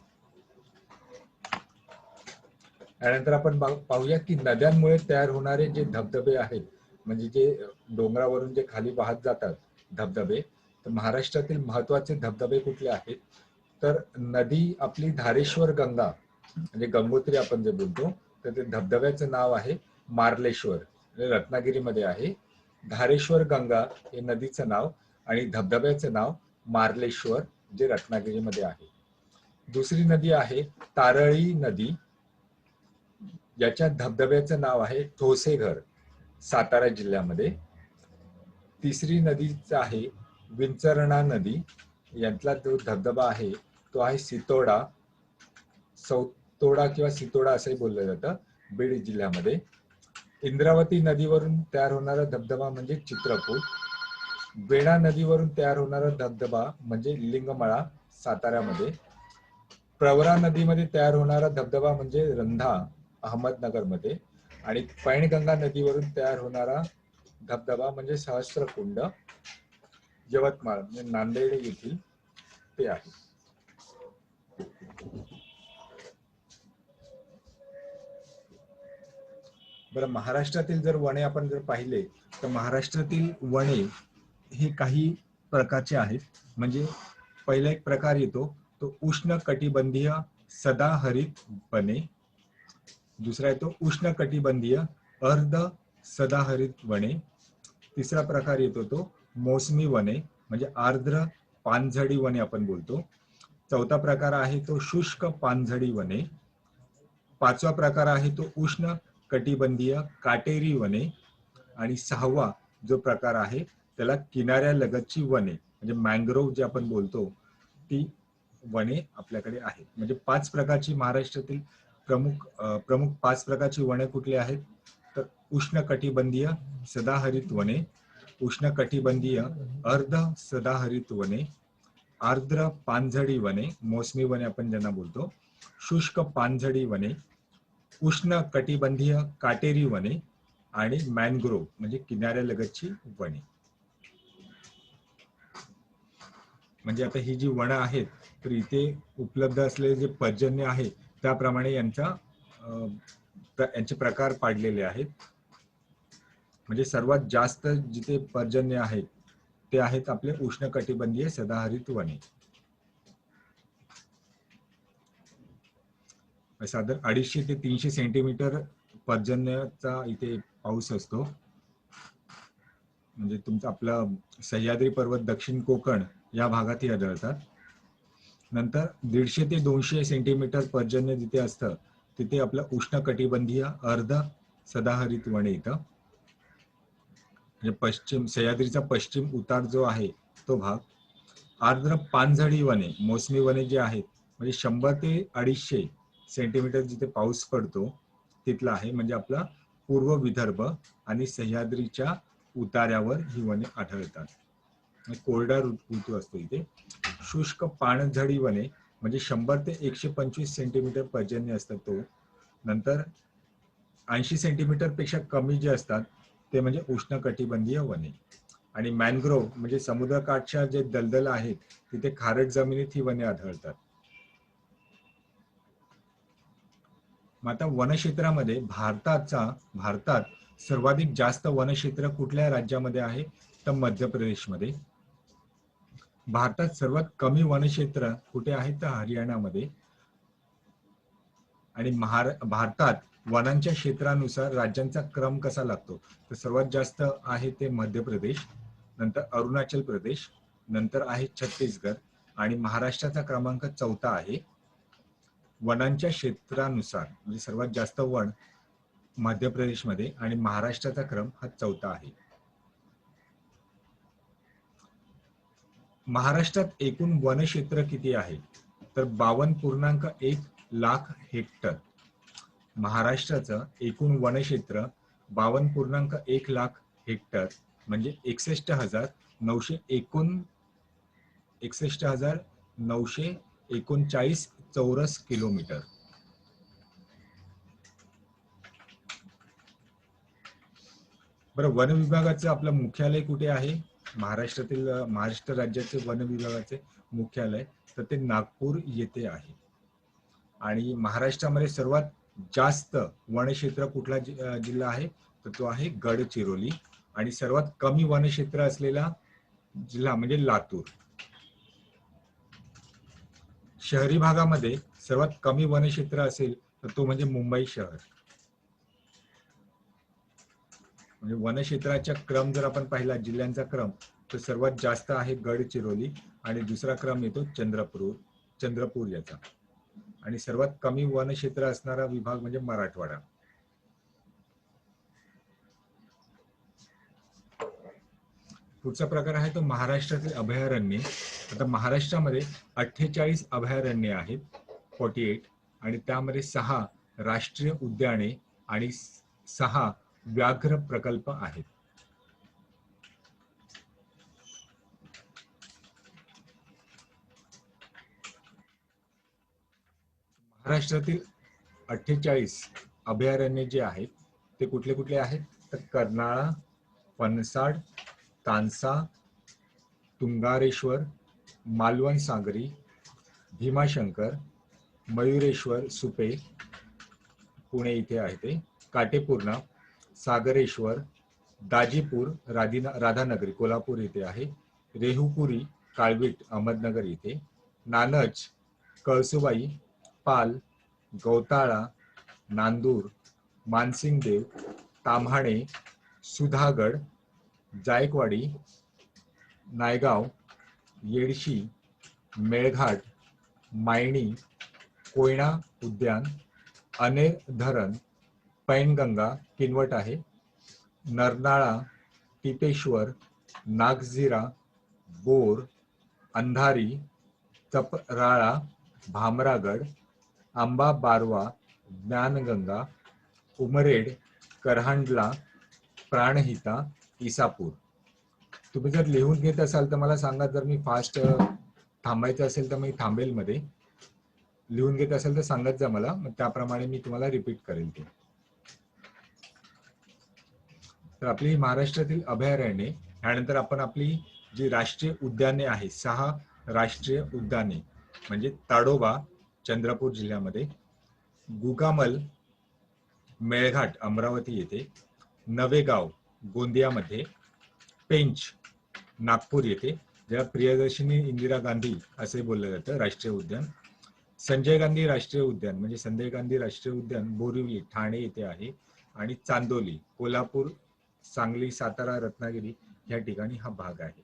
त्यानंतर आपण पाहूया की नद्यांमुळे तयार होणारे जे धबधबे आहेत म्हणजे जे डोंगरावरून जे खाली वाहत जातात धबधबे, तर महाराष्ट्रातील महत्वाचे धबधबे कुठले आहेत तर नदी आपली धारेश्वर गंगा म्हणजे गंगोत्री आपण जे बोलतो तर ते धबधब्याचं नाव आहे मार्लेश्वर रत्नागिरीमध्ये आहे. धारेश्वर गंगा हे नदीचं नाव आणि धबधब्याचं नाव मार्लेश्वर जे रत्नागिरीमध्ये आहे. दुसरी नदी आहे तारळी नदी, याच्या धबधब्याचं नाव आहे ठोसेघर सातारा जिल्ह्यामध्ये. तिसरी नदीचं आहे विंचरणा नदी, यातला जो धबधबा आहे तो आहे सितोडा सौतोडा किंवा सितोडा असंही बोललं जातं बीड जिल्ह्यामध्ये. इंद्रावती नदीवरून तयार होणारा धबधबा म्हणजे चित्रकूट. वेणा नदीवरून तयार होणारा धबधबा म्हणजे लिंगमळा साताऱ्यामध्ये. प्रवरा नदीमध्ये तयार होणारा धबधबा म्हणजे रंधा अहमदनगरमध्ये. आणि पैणगंगा नदीवरून तयार होणारा धबधबा म्हणजे सहस्त्रकुंड यवतमाळ म्हणजे नांदेड येथील ते आहे. बरं, महाराष्ट्रातील जर वने आपण जर पाहिले तर महाराष्ट्रातील वने हे काही प्रकारचे आहेत. म्हणजे पहिला एक प्रकार येतो तो उष्ण कटिबंधीय सदाहरित वने. दुसरा येतो उष्ण कटिबंधीय अर्ध सदाहरित वने. तिसरा प्रकार येतो तो मोसमी वने म्हणजे आर्द्र पानझडी वने आपण बोलतो. चौथा प्रकार आहे तो शुष्क पानझडी वने. पाचवा प्रकार आहे तो उष्ण कटिबंधीय काटेरी वने. आणि सहावा जो प्रकार आहे त्याला किनाऱ्यालगतची वने म्हणजे मँग्रोव्ह जे आपण बोलतो ती वने आपल्याकडे आहेत. म्हणजे पाच प्रकारची महाराष्ट्रातील प्रमुख पाच प्रकारची वने कुठली आहेत तर उष्ण कटिबंधीय सदाहरित वने, उष्ण कटिबंधीय अर्ध सदाहरित वने, आर्द्र पानझडी वने मोसमी वने आपण ज्यांना बोलतो, शुष्क पानझडी वने, उष्ण कटिबंधीय काटेरी वने आणि मॅनग्रोव्ह म्हणजे किनाऱ्यालगतची वने. म्हणजे आता ही जी वनं आहेत तर इथे उपलब्ध असलेले जे पर्जन्य आहे त्याप्रमाणे यांचे प्रकार पाडलेले आहेत. म्हणजे सर्वात जास्त जिथे पर्जन्य आहेत ते आहेत आपले उष्ण कटिबंधीय सदाहरित वने. साधारण 250 ते 300 सेंटीमीटर पर्जन्याचा इथे पाऊस असतो. म्हणजे तुमचा आपला सह्याद्री पर्वत दक्षिण कोकण या भागातही आढळतात. नंतर 150 ते 200 सेंटीमीटर पर्जन्य जिथे असतं तिथे आपलं उष्ण कटिबंधीय अर्ध सदाहरित वने येतं. म्हणजे पश्चिम सह्याद्रीचा पश्चिम उतार जो आहे तो भाग. आर्द्र पानझडी वने मोसमी वने जे आहेत म्हणजे 100 ते 250 सेंटीमीटर जिथे पाऊस पडतो तिथला आहे. म्हणजे आपला पूर्व विदर्भ आणि सह्याद्रीच्या उतार्यावर ही वने आढळतात. कोरडा ऋतू असतो इथे. शुष्क पानझडी वने म्हणजे 100 ते 125 सेंटीमीटर पर्जन्य असतात तो. नंतर 80 सेंटीमीटर पेक्षा कमी जे असतात ते म्हणजे उष्ण कटिबंधीय वने. आणि मॅनग्रोव्ह म्हणजे समुद्रकाठच्या जे दलदल आहेत तिथे खारट जमिनीत ही वने आढळतात. मग आता वनक्षेत्रामध्ये भारतात सर्वाधिक जास्त वनक्षेत्र कुठल्या राज्यामध्ये आहे तर मध्य प्रदेशमध्ये. भारतात सर्वात कमी वनक्षेत्र कुठे आहे तर हरियाणामध्ये. आणि भारतात वनांच्या क्षेत्रानुसार राज्यांचा क्रम कसा लागतो तर सर्वात जास्त आहे ते मध्य प्रदेश, नंतर अरुणाचल प्रदेश, नंतर आहे छत्तीसगड आणि महाराष्ट्राचा क्रमांक 4 आहे. वनांच्या क्षेत्रानुसार म्हणजे सर्वात जास्त वन मध्य प्रदेशमध्ये आणि महाराष्ट्राचा क्रम हा 4था आहे. महाराष्ट्रात एकूण वनक्षेत्र किती आहे? तर 52.1 लाख हेक्टर. महाराष्ट्राचं एकूण वनक्षेत्र 52.1 लाख हेक्टर म्हणजे 61,939 चौरस किलोमीटर. बरं, वन विभागाचं आपलं मुख्यालय कुठे आहे? महाराष्ट्र राज्याचे वन विभागाचे मुख्यालय तर ते नागपूर येथे आहे. आणि महाराष्ट्रामध्ये सर्वात जास्त वनक्षेत्र कुठला जिल्हा आहे? तर तो आहे गडचिरोली. आणि सर्वात कमी वनक्षेत्र असलेला जिल्हा म्हणजे लातूर. शहरी भागामध्ये सर्वात कमी वनक्षेत्र असेल तर तो म्हणजे मुंबई शहर. म्हणजे वनक्षेत्राच्या क्रम जर आपण पाहिला, जिल्ह्यांचा क्रम, तर सर्वात जास्त आहे गडचिरोली आणि दुसरा क्रम येतो चंद्रपूर याचा. आणि सर्वात कमी वनक्षेत्र असणारा विभाग म्हणजे मराठवाडा. पुढचा प्रकार आहे तो महाराष्ट्रातील अभयारण्ये. आता महाराष्ट्रामध्ये 48 अभयारण्ये आहेत, 48, आणि त्यामध्ये 6 राष्ट्रीय उद्याने आणि 6 व्याघ्र प्रकल्प आहेत. महाराष्ट्रातील 48 अभयारण्ये जे आहेत ते कुठले कुठले आहेत? तर कर्नाळा, फणसाड, तानसा, तुंगारेश्वर, मालवण सागरी, भीमाशंकर, मयुरेश्वर सुपे पुणे इथे आहे ते, काटेपूर्णा, सागरेश्वर, दाजीपूर राधानगरी कोल्हापूर इथे आहे, रेहुपुरी काळवीट अहमदनगर इथे, नानच, कळसुबाई, पाल, गौताळा, नांदूर, मानसिंगदेव, ताम्हाणे, सुधागड, जायकवाडी, नायगाव, येडशी, मेळघाट, मायणी, कोयना उद्यान, अनेर धरण, पैनगंगा किनवट आहे, नरनाळा, टिपेश्वर, नागझिरा, बोर, अंधारी, चपराळा, भामरागड, आंबा बारवा, ज्ञानगंगा, उमरेड, करहांडला, प्राणहिता, इसापूर. तुम्ही जर लिहून घेत असाल तर मला सांगा, जर मी फास्ट थांबायचं असेल तर मी थांबेल मध्ये. लिहून घेत असेल तर सांगत जा मला, मग त्याप्रमाणे मी तुम्हाला रिपीट करेल ते. तर आपली महाराष्ट्रातील अभयारण्ये, यानंतर आपण आपली जी राष्ट्रीय उद्याने आहे, 6 राष्ट्रीय उद्याने म्हणजे ताडोबा चंद्रपूर जिल्ह्यामध्ये, गुगामल मेळघाट अमरावती येथे, नवेगाव गोंदियामध्ये, पेंच नागपूर येथे, ज्याला प्रियदर्शिनी इंदिरा गांधी असे बोललं जातं राष्ट्रीय उद्यान, संजय गांधी राष्ट्रीय उद्यान म्हणजे संजय गांधी राष्ट्रीय उद्यान बोरिवली ठाणे येथे आहे, आणि चांदोली कोल्हापूर, सांगली, सातारा, रत्नागिरी या ठिकाणी हा भाग आहे.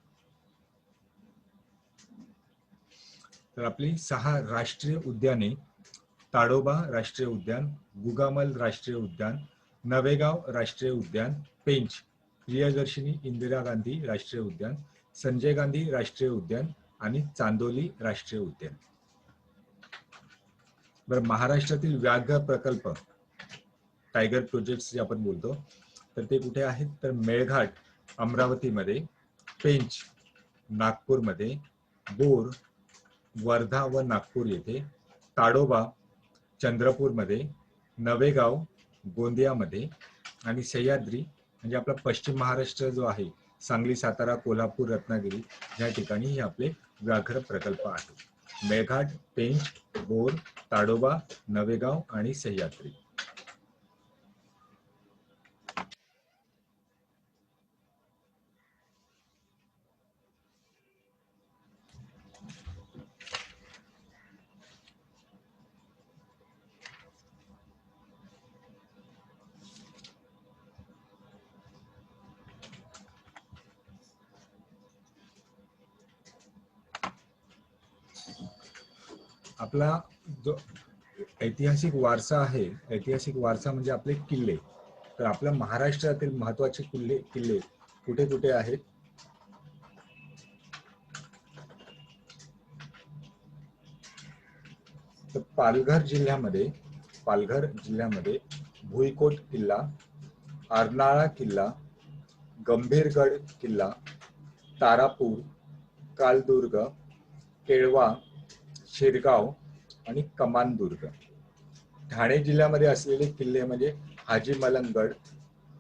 तर आपली 6 राष्ट्रीय उद्याने, ताडोबा राष्ट्रीय उद्यान, गुगामल राष्ट्रीय उद्यान, नवेगाव राष्ट्रीय उद्यान, पेंच प्रियदर्शिनी इंदिरा गांधी राष्ट्रीय उद्यान, संजय गांधी राष्ट्रीय उद्यान आणि चांदोली राष्ट्रीय उद्यान. बरं, महाराष्ट्रातील व्याघ्र प्रकल्प टायगर प्रोजेक्ट्स जे आपण बोलतो तर ते कुठे आहेत? तर मेळघाट अमरावतीमध्ये, पेंच नागपूरमध्ये, बोर वर्धा व नागपूर येथे, ताडोबा चंद्रपूरमध्ये, नवेगाव गोंदियामध्ये, आणि सह्याद्री म्हणजे आपला पश्चिम महाराष्ट्र जो आहे, सांगली, सातारा, कोल्हापूर, रत्नागिरी या ठिकाणी हे आपले व्याघ्र प्रकल्प आहेत. मेळघाट, पेंच, बोर, ताडोबा, नवेगाव आणि सह्याद्री. आपला जो ऐतिहासिक वारसा आहे, ऐतिहासिक वारसा म्हणजे आपले किल्ले, तर आपल्या महाराष्ट्रातील महत्वाचे किल्ले कुठे कुठे आहेत? तर पालघर जिल्ह्यामध्ये भुईकोट किल्ला, अर्नाळा किल्ला, गंभीरगड किल्ला, तारापूर, कालदुर्ग, केळवा, शिरगाव आणि कमानदुर्ग. ठाणे जिल्ह्यामध्ये असलेले किल्ले म्हणजे हाजी मलंगगड,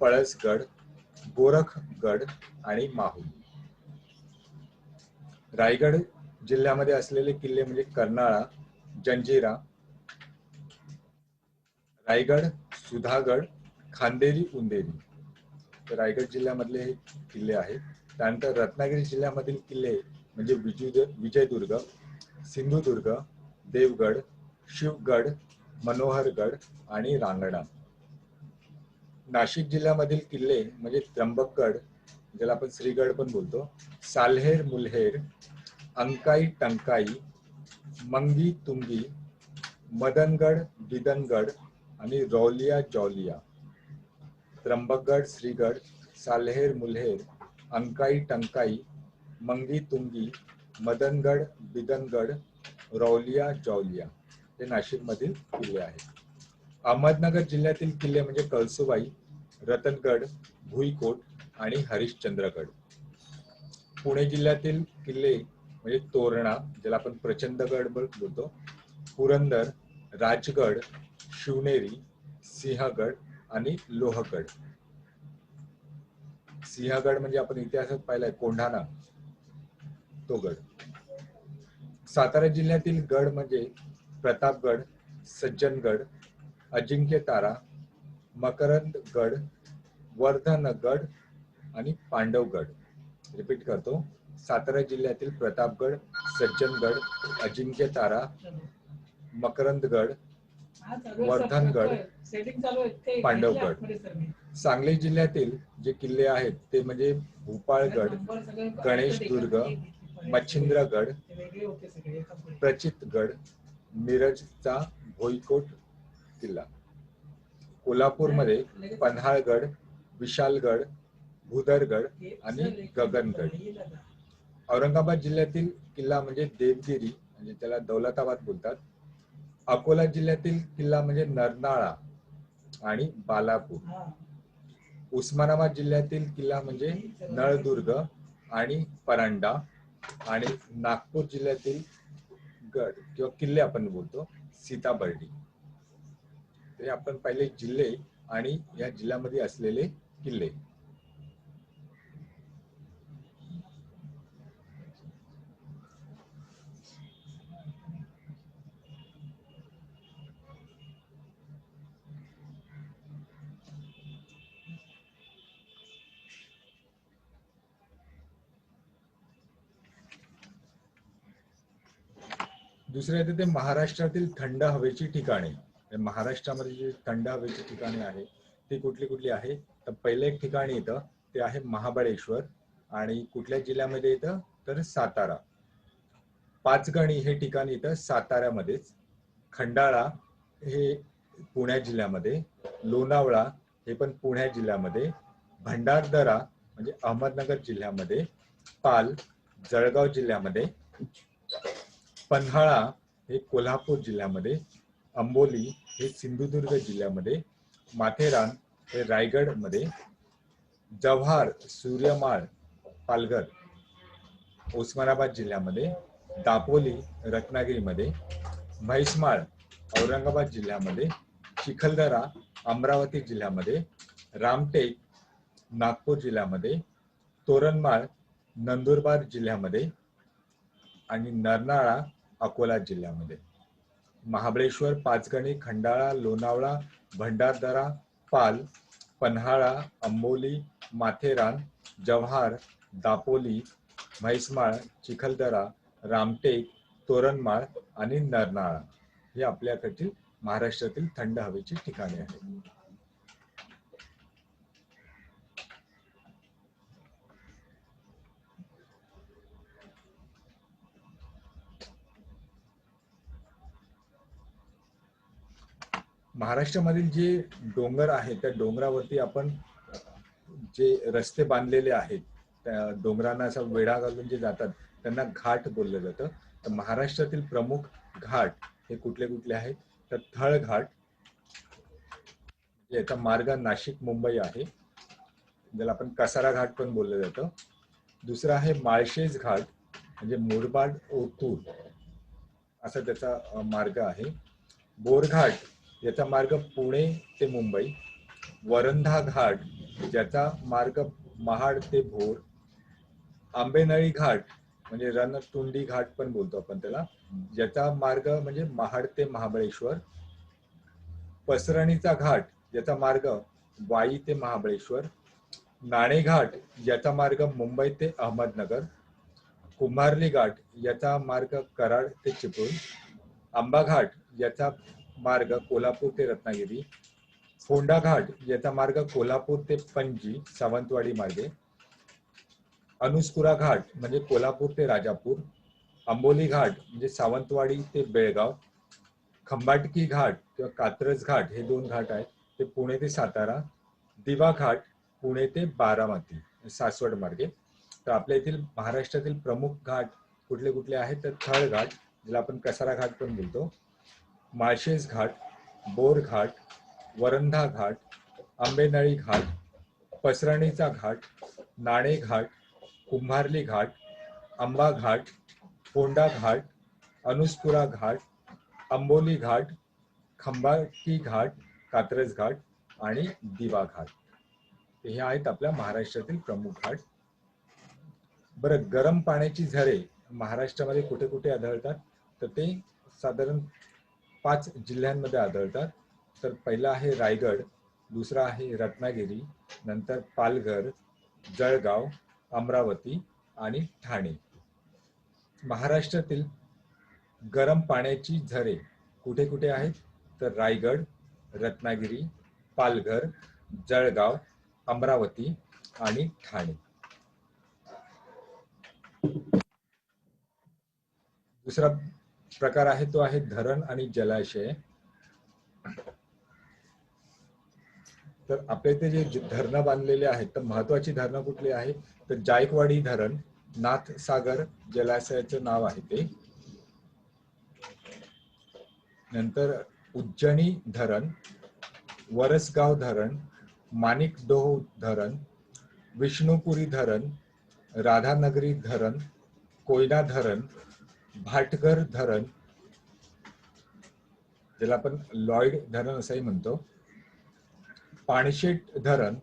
पळसगड, गोरखगड आणि माहुली. रायगड जिल्ह्यामध्ये असलेले किल्ले म्हणजे कर्नाळा, जंजिरा, रायगड, सुधागड, खांदेरी, उंदेरी. तर रायगड जिल्ह्यामधले हे किल्ले आहेत. त्यानंतर रत्नागिरी जिल्ह्यामधील किल्ले म्हणजे विजयदुर्ग, सिंधुदुर्ग, देवगड, शिवगड, मनोहरगड आणि रांगडा. नाशिक जिल्ह्यामधील किल्ले म्हणजे त्र्यंबकगड, ज्याला आपण श्रीगड पण बोलतो, साल्हेर मुल्हेर, अंकाई टंकाई, मंगी तुंगी, मदनगड, बिदनगड आणि रौलिया जौलिया. त्र्यंबकगड, श्रीगड, साल्हेर मुल्हेर, अंकाई टंकाई, मंगी तुंगी, मदनगड, बिदनगड, रौलिया जौलिया हे नाशिकमधील किल्ले आहेत. अहमदनगर जिल्ह्यातील किल्ले म्हणजे कळसुबाई, रतनगड, भुईकोट आणि हरिश्चंद्रगड. पुणे जिल्ह्यातील किल्ले म्हणजे तोरणा, ज्याला आपण प्रचंडगड बोलतो, पुरंदर, राजगड, शिवनेरी, सिंहगड आणि लोहगड. सिंहगड म्हणजे आपण इतिहासात पाहिलाय कोंढाणा, तो गड. सातारा जिल्ह्यातील गड म्हणजे प्रतापगड, सज्जनगड, अजिंक्यतारा, मकरंदगड, वर्धनगड आणि पांडवगड. रिपीट करतो, सातारा जिल्ह्यातील प्रतापगड, सज्जनगड, अजिंक्यतारा, मकरंदगड, वर्धनगड, पांडवगड. सांगली जिल्ह्यातील जे किल्ले आहेत ते म्हणजे भूपाळगड, गणेशदुर्ग, मच्छिंद्रगड, प्रचितगड, मिरजचा भोईकोट किल्ला. कोल्हापूरमध्ये पन्हाळगड, विशालगड, भुदरगड आणि गगनगड. औरंगाबाद जिल्ह्यातील किल्ला म्हणजे देवगिरी, म्हणजे त्याला दौलताबाद बोलतात. अकोला जिल्ह्यातील किल्ला म्हणजे नरनाळा आणि बालापूर. उस्मानाबाद जिल्ह्यातील किल्ला म्हणजे नळदुर्ग आणि परांडा. आणि नागपूर जिल्ह्यातील गड किंवा किल्ले आपण बोलतो सीताबर्डी. ते आपण पहिले जिल्हे आणि या जिल्ह्यामध्ये असलेले किल्ले. दुसरे येते ते महाराष्ट्रातील थंड हवेची ठिकाणे. महाराष्ट्रामध्ये जी थंड हवेची ठिकाणे आहे ती कुठली कुठली आहे? तर पहिले एक ठिकाण येतं ते आहे महाबळेश्वर, आणि कुठल्या जिल्ह्यामध्ये येतं तर सातारा. पाचगणी हे ठिकाण येतं साताऱ्यामध्येच. खंडाळा हे पुणे जिल्ह्यामध्ये, लोणावळा हे पण पुणे जिल्ह्यामध्ये, भंडारदरा म्हणजे अहमदनगर जिल्ह्यामध्ये, पाल जळगाव जिल्ह्यामध्ये, पन्हाळा हे कोल्हापूर जिल्ह्यामध्ये, अंबोली हे सिंधुदुर्ग जिल्ह्यामध्ये, माथेरान हे रायगड मध्ये, जव्हार सूर्यमाळ पालघर उस्मानाबाद जिल्ह्यामध्ये, दापोली रत्नागिरीमध्ये, म्हैसमाळ औरंगाबाद जिल्ह्यामध्ये, चिखलदरा अमरावती जिल्ह्यामध्ये, रामटेक नागपूर जिल्ह्यामध्ये, तोरणमाळ नंदुरबार जिल्ह्यामध्ये आणि नरनाळा अकोला जिल्ह्यामध्ये. महाबळेश्वर, पाचगणी, खंडाळा, लोणावळा, भंडारदरा, पाल, पन्हाळा, अंबोली, माथेरान, जव्हार, दापोली, म्हैसमाळ, चिखलदरा, रामटेक, तोरणमाळ आणि नरनाळा ही आपल्याकडील महाराष्ट्रातील थंड हवेची ठिकाणे आहेत. महाराष्ट्रामधील जे डोंगर आहेत त्या डोंगरावरती आपण जे रस्ते बांधलेले आहेत त्या डोंगरांना असा वेढा घालून जे जातात त्यांना घाट बोललं जातं. तर महाराष्ट्रातील प्रमुख घाट हे कुठले कुठले आहेत? तर थळ घाट, याचा मार्ग नाशिक मुंबई आहे, ज्याला आपण कसारा घाट पण बोललं जातं. दुसरा आहे माळशेज घाट, म्हणजे मुरबाड ओतूर असा त्याचा मार्ग आहे. बोरघाट याचा मार्ग पुणे ते मुंबई. वरंधा घाट ज्याचा मार्ग महाड ते भोर. आंबेनळी घाट म्हणजे रणतुंडी घाट पण बोलतो आपण त्याला, ज्याचा मार्ग म्हणजे महाड ते महाबळेश्वर. पसरणीचा घाट याचा मार्ग वाई ते महाबळेश्वर. नाणेघाट याचा मार्ग मुंबई ते अहमदनगर. कुंभारली घाट याचा मार्ग कराड ते चिपळूण. आंबा घाट याचा मार्ग कोल्हापूर ते रत्नागिरी. फोंडा घाट याचा मार्ग कोल्हापूर ते पणजी सावंतवाडी मार्गे. अनुस्कुरा घाट म्हणजे कोल्हापूर ते राजापूर. आंबोली घाट म्हणजे सावंतवाडी ते बेळगाव. खंबाटकी घाट किंवा कात्रज घाट हे 2 घाट आहेत, ते पुणे ते सातारा. दिवा घाट पुणे ते बारामती सासवड मार्गे. तर आपल्या येथील महाराष्ट्रातील प्रमुख घाट कुठले कुठले आहेत? तर थळ घाट, ज्याला आपण कसारा घाट पण बोलतो, माळशेज घाट, बोर घाट, वरंधा घाट, आंबेनळी घाट, पसरणीचा घाट, नाणे घाट, कुंभारली घाट, आंबा घाट, फोंडा घाट, अनुस्कुरा घाट, आंबोली घाट, खंबाटकी घाट, कात्रज घाट आणि दिवा घाट. हे आहेत आपल्या महाराष्ट्रातील प्रमुख घाट. बरं, गरम पाण्याची झरे महाराष्ट्रामध्ये कुठे कुठे आढळतात? तर ते साधारण 5 जिल्ह्यांमध्ये आढळतात. तर पहिला आहे रायगड, दुसरा आहे रत्नागिरी, नंतर पालघर, जळगाव, अमरावती आणि ठाणे. महाराष्ट्रातील गरम पाण्याची झरे कुठे कुठे आहेत? तर रायगड, रत्नागिरी, पालघर, जळगाव, अमरावती आणि ठाणे. दुसरा प्रकार आहे तो आहे धरण आणि जलाशय. तर आपल्या इथे जे धरणं बांधलेले आहेत तर महत्वाची धरणं कुठली आहेत? तर जायकवाडी धरण, नाथसागर जलाशयाचं नाव आहे ते. नंतर उज्जनी धरण, वरसगाव धरण, माणिकडोह धरण, विष्णुपुरी धरण, राधानगरी धरण, कोयना धरण, भाटघर धरण, ज्याला आपण लॉयड धरण असंही म्हणतो, पाणशेट धरण,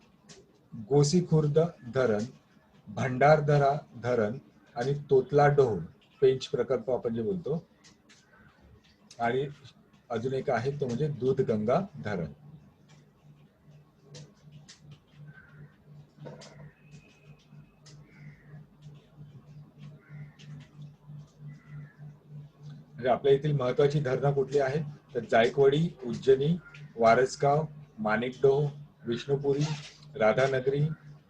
गोसीखुर्द धरण, भंडारदरा धरण आणि तोतलाडोह पेंच प्रकल्प आपण जे बोलतो, आणि अजून एक आहे तो म्हणजे दूधगंगा धरण. म्हणजे आपल्या येथील महत्वाची धरणं कुठली आहेत? तर जायकवाडी, उज्जनी, वारसगाव, माणिकडोह, विष्णुपुरी, राधानगरी,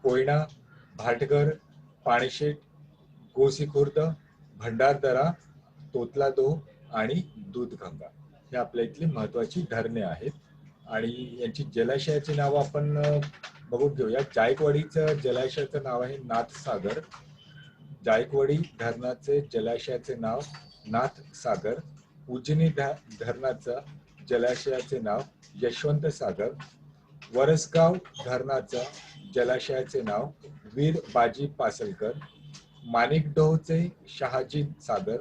कोयना, भाटघर, पाणशेट, गोसीखुर्द, भंडारदरा, तोतलादोह आणि दूधगंगा हे आपल्या इथली महत्वाची धरणे आहेत. आणि यांची जलाशयाची नावं आपण बघून घेऊया. जायकवाडीचं जलाशयाचं नाव आहे नाथसागर. जायकवाडी धरणाचे जलाशयाचे नाव नाथसागर. उज्जनी धरणाचं जलाशयाचे नाव यशवंत सागर. वरसगाव धरणाचं जलाशयाचे नाव वीर बाजी पासलकर. माणिकडोहचे शहाजी सागर,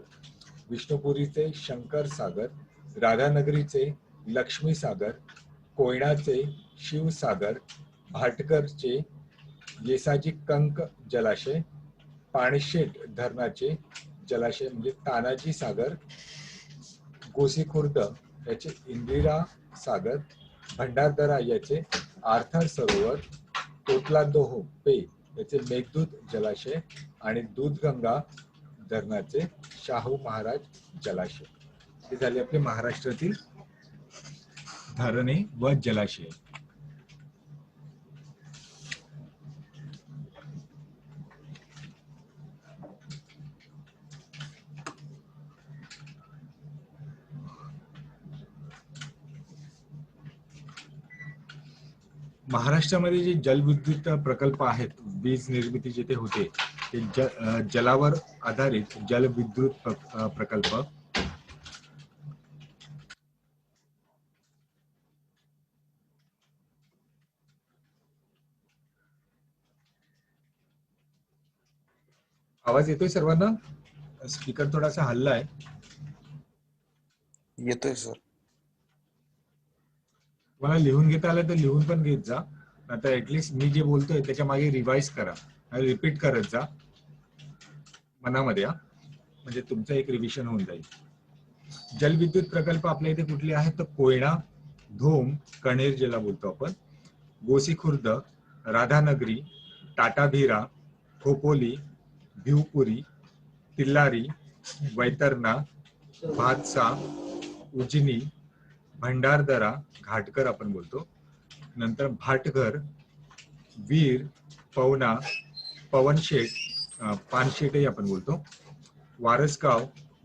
विष्णुपुरीचे शंकर सागर, राधानगरीचे लक्ष्मी सागर, कोयनाचे शिवसागर, भाटघरचे येसाजी कंक जलाशय, पाणशेट धरणाचे जलाशय म्हणजे तानाजी सागर, गोसीखुर्द याचे इंदिरा सागर, भंडारदरा याचे आर्थर सरोवर, तोतलादोह पे याचे मेघदूत जलाशय आणि दूधगंगा धरणाचे शाहू महाराज जलाशय. हे झाले आपले महाराष्ट्रातील धरणे व जलाशय. महाराष्ट्रामध्ये जे जलविद्युत प्रकल्प आहेत, वीज निर्मिती जिथे होते ते जलावर आधारित जलविद्युत प्रकल्प. आवाज येतोय सर्वांना? स्पीकर थोडासा हल्ला आहे. येतोय सर. मला लिहून घेता आलं तर लिहून पण घेत जा, आता ऍटलिस्ट मी जे बोलतोय त्याच्या मागे रिवाइज करा, रिपीट करत जा मनामध्ये, म्हणजे तुमचं एक रिव्हिजन होऊन जाईल. जलविद्युत प्रकल्प आपल्या इथे कुठले आहेत तर कोयना, धोम, कणेर ज्याला बोलतो आपण, गोसीखुर्द, राधानगरी, टाटाभिरा, खोपोली, भिवपुरी, तिल्लारी, वैतरणा, भातसा, उजनी, भंडारदरा, घाटकर आपण बोलतो, नंतर भाटघर, वीर, पवना, पवनशेठ, पानशेटही आपण बोलतो, वारसगाव,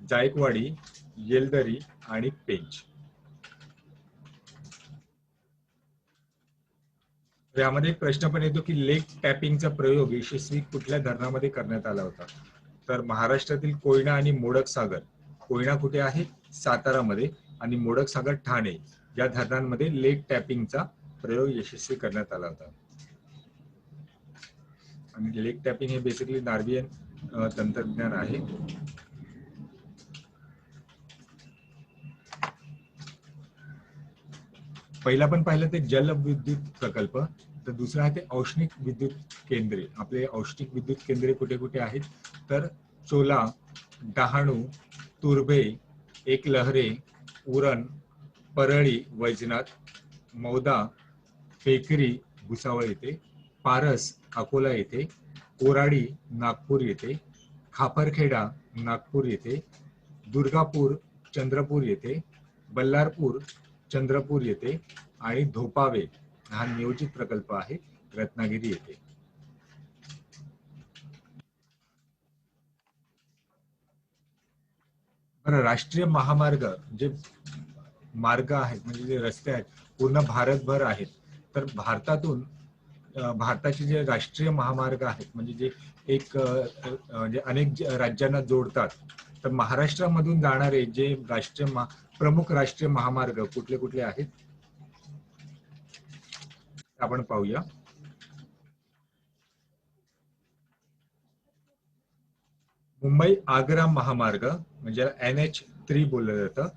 जायकवाडी, येलदरी आणि पेंच. यामध्ये एक प्रश्न पण येतो की लेक टॅपिंगचा प्रयोग यशस्वी कुठल्या धरणामध्ये करण्यात आला होता? तर महाराष्ट्रातील कोयना आणि मोडक सागर. कोयना कुठे आहे? सातारामध्ये, आणि मोडक सागर ठाणे या धरणांमध्ये लेक टॅपिंगचा प्रयोग यशस्वी करण्यात आला होता. आणि लेक टॅपिंग हे बेसिकली नॉर्वेजियन तंत्रज्ञान आहे. पहिला पण पाहिलं ते जलविद्युत प्रकल्प, तर दुसरा आहे ते औष्णिक विद्युत केंद्रे. आपले औष्णिक विद्युत केंद्रे कुठे कुठे आहेत तर चोला, डहाणू, तुर्भे, एकलहरे, उरण, परळी वैजनाथ, मौदा, पेकरी भुसावळ येथे, पारस अकोला येथे, कोराडी नागपूर येथे, खापरखेडा नागपूर येथे, दुर्गापूर चंद्रपूर येथे, बल्लारपूर चंद्रपूर येथे, आणि धोपावे हा नियोजित प्रकल्प आहे रत्नागिरी येथे. राष्ट्रीय महामार्ग जे मार्ग आहेत, म्हणजे जे रस्ते आहेत पूर्ण भारतभर आहेत, तर भारतातून भारताचे जे राष्ट्रीय महामार्ग आहेत, म्हणजे जे एक म्हणजे अनेक राज्यांना जोडतात, तर महाराष्ट्रामधून जाणारे जे प्रमुख राष्ट्रीय महामार्ग कुठले कुठले आहेत आपण पाहूया. मुंबई आग्रा महामार्ग, म्हणजे NH3 बोललं जातं.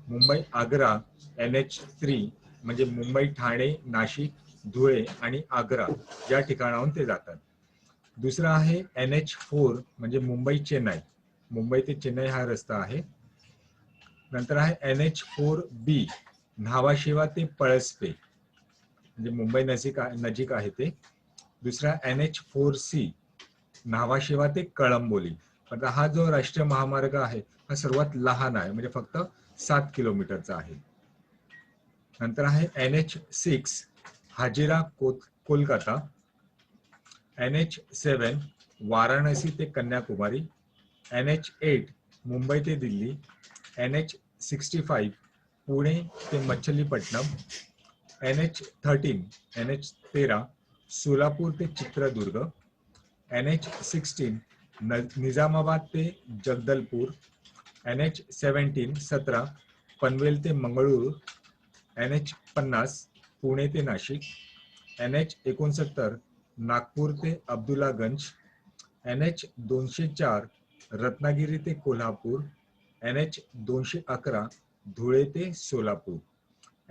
मुंबई आग्रा NH3 म्हणजे मुंबई, ठाणे, नाशिक, धुळे आणि आग्रा या ठिकाणाहून ते जातात. दुसरा आहे NH4 म्हणजे मुंबई चेन्नई, मुंबई ते चेन्नई हा रस्ता आहे. नंतर आहे NH4B न्हावाशेवा ते पळसपे, म्हणजे मुंबई नजीक आहे ते. दुसरा NH4C न्हावाशेवा ते कळंबोली. आता हा जो राष्ट्रीय महामार्ग आहे हा सर्वात लहान आहे, म्हणजे फक्त 7 किलोमीटरचा आहे. नंतर आहे NH6 हाजिरा कोलकाता, NH7 वाराणसी ते कन्याकुमारी, NH8 मुंबई ते दिल्ली, NH65 पुणे ते मच्छलीपट्टणम, NH13 सोलापूर ते चित्रदुर्ग, NH16 निजामाबाद ते जगदलपूर, NH17 पनवेल ते मंगळूर, NH50 पुणे ते नाशिक, NH69 नागपूर ते अब्दुल्लागंज, NH204 रत्नागिरी ते कोल्हापूर, NH211 धुळे ते सोलापूर,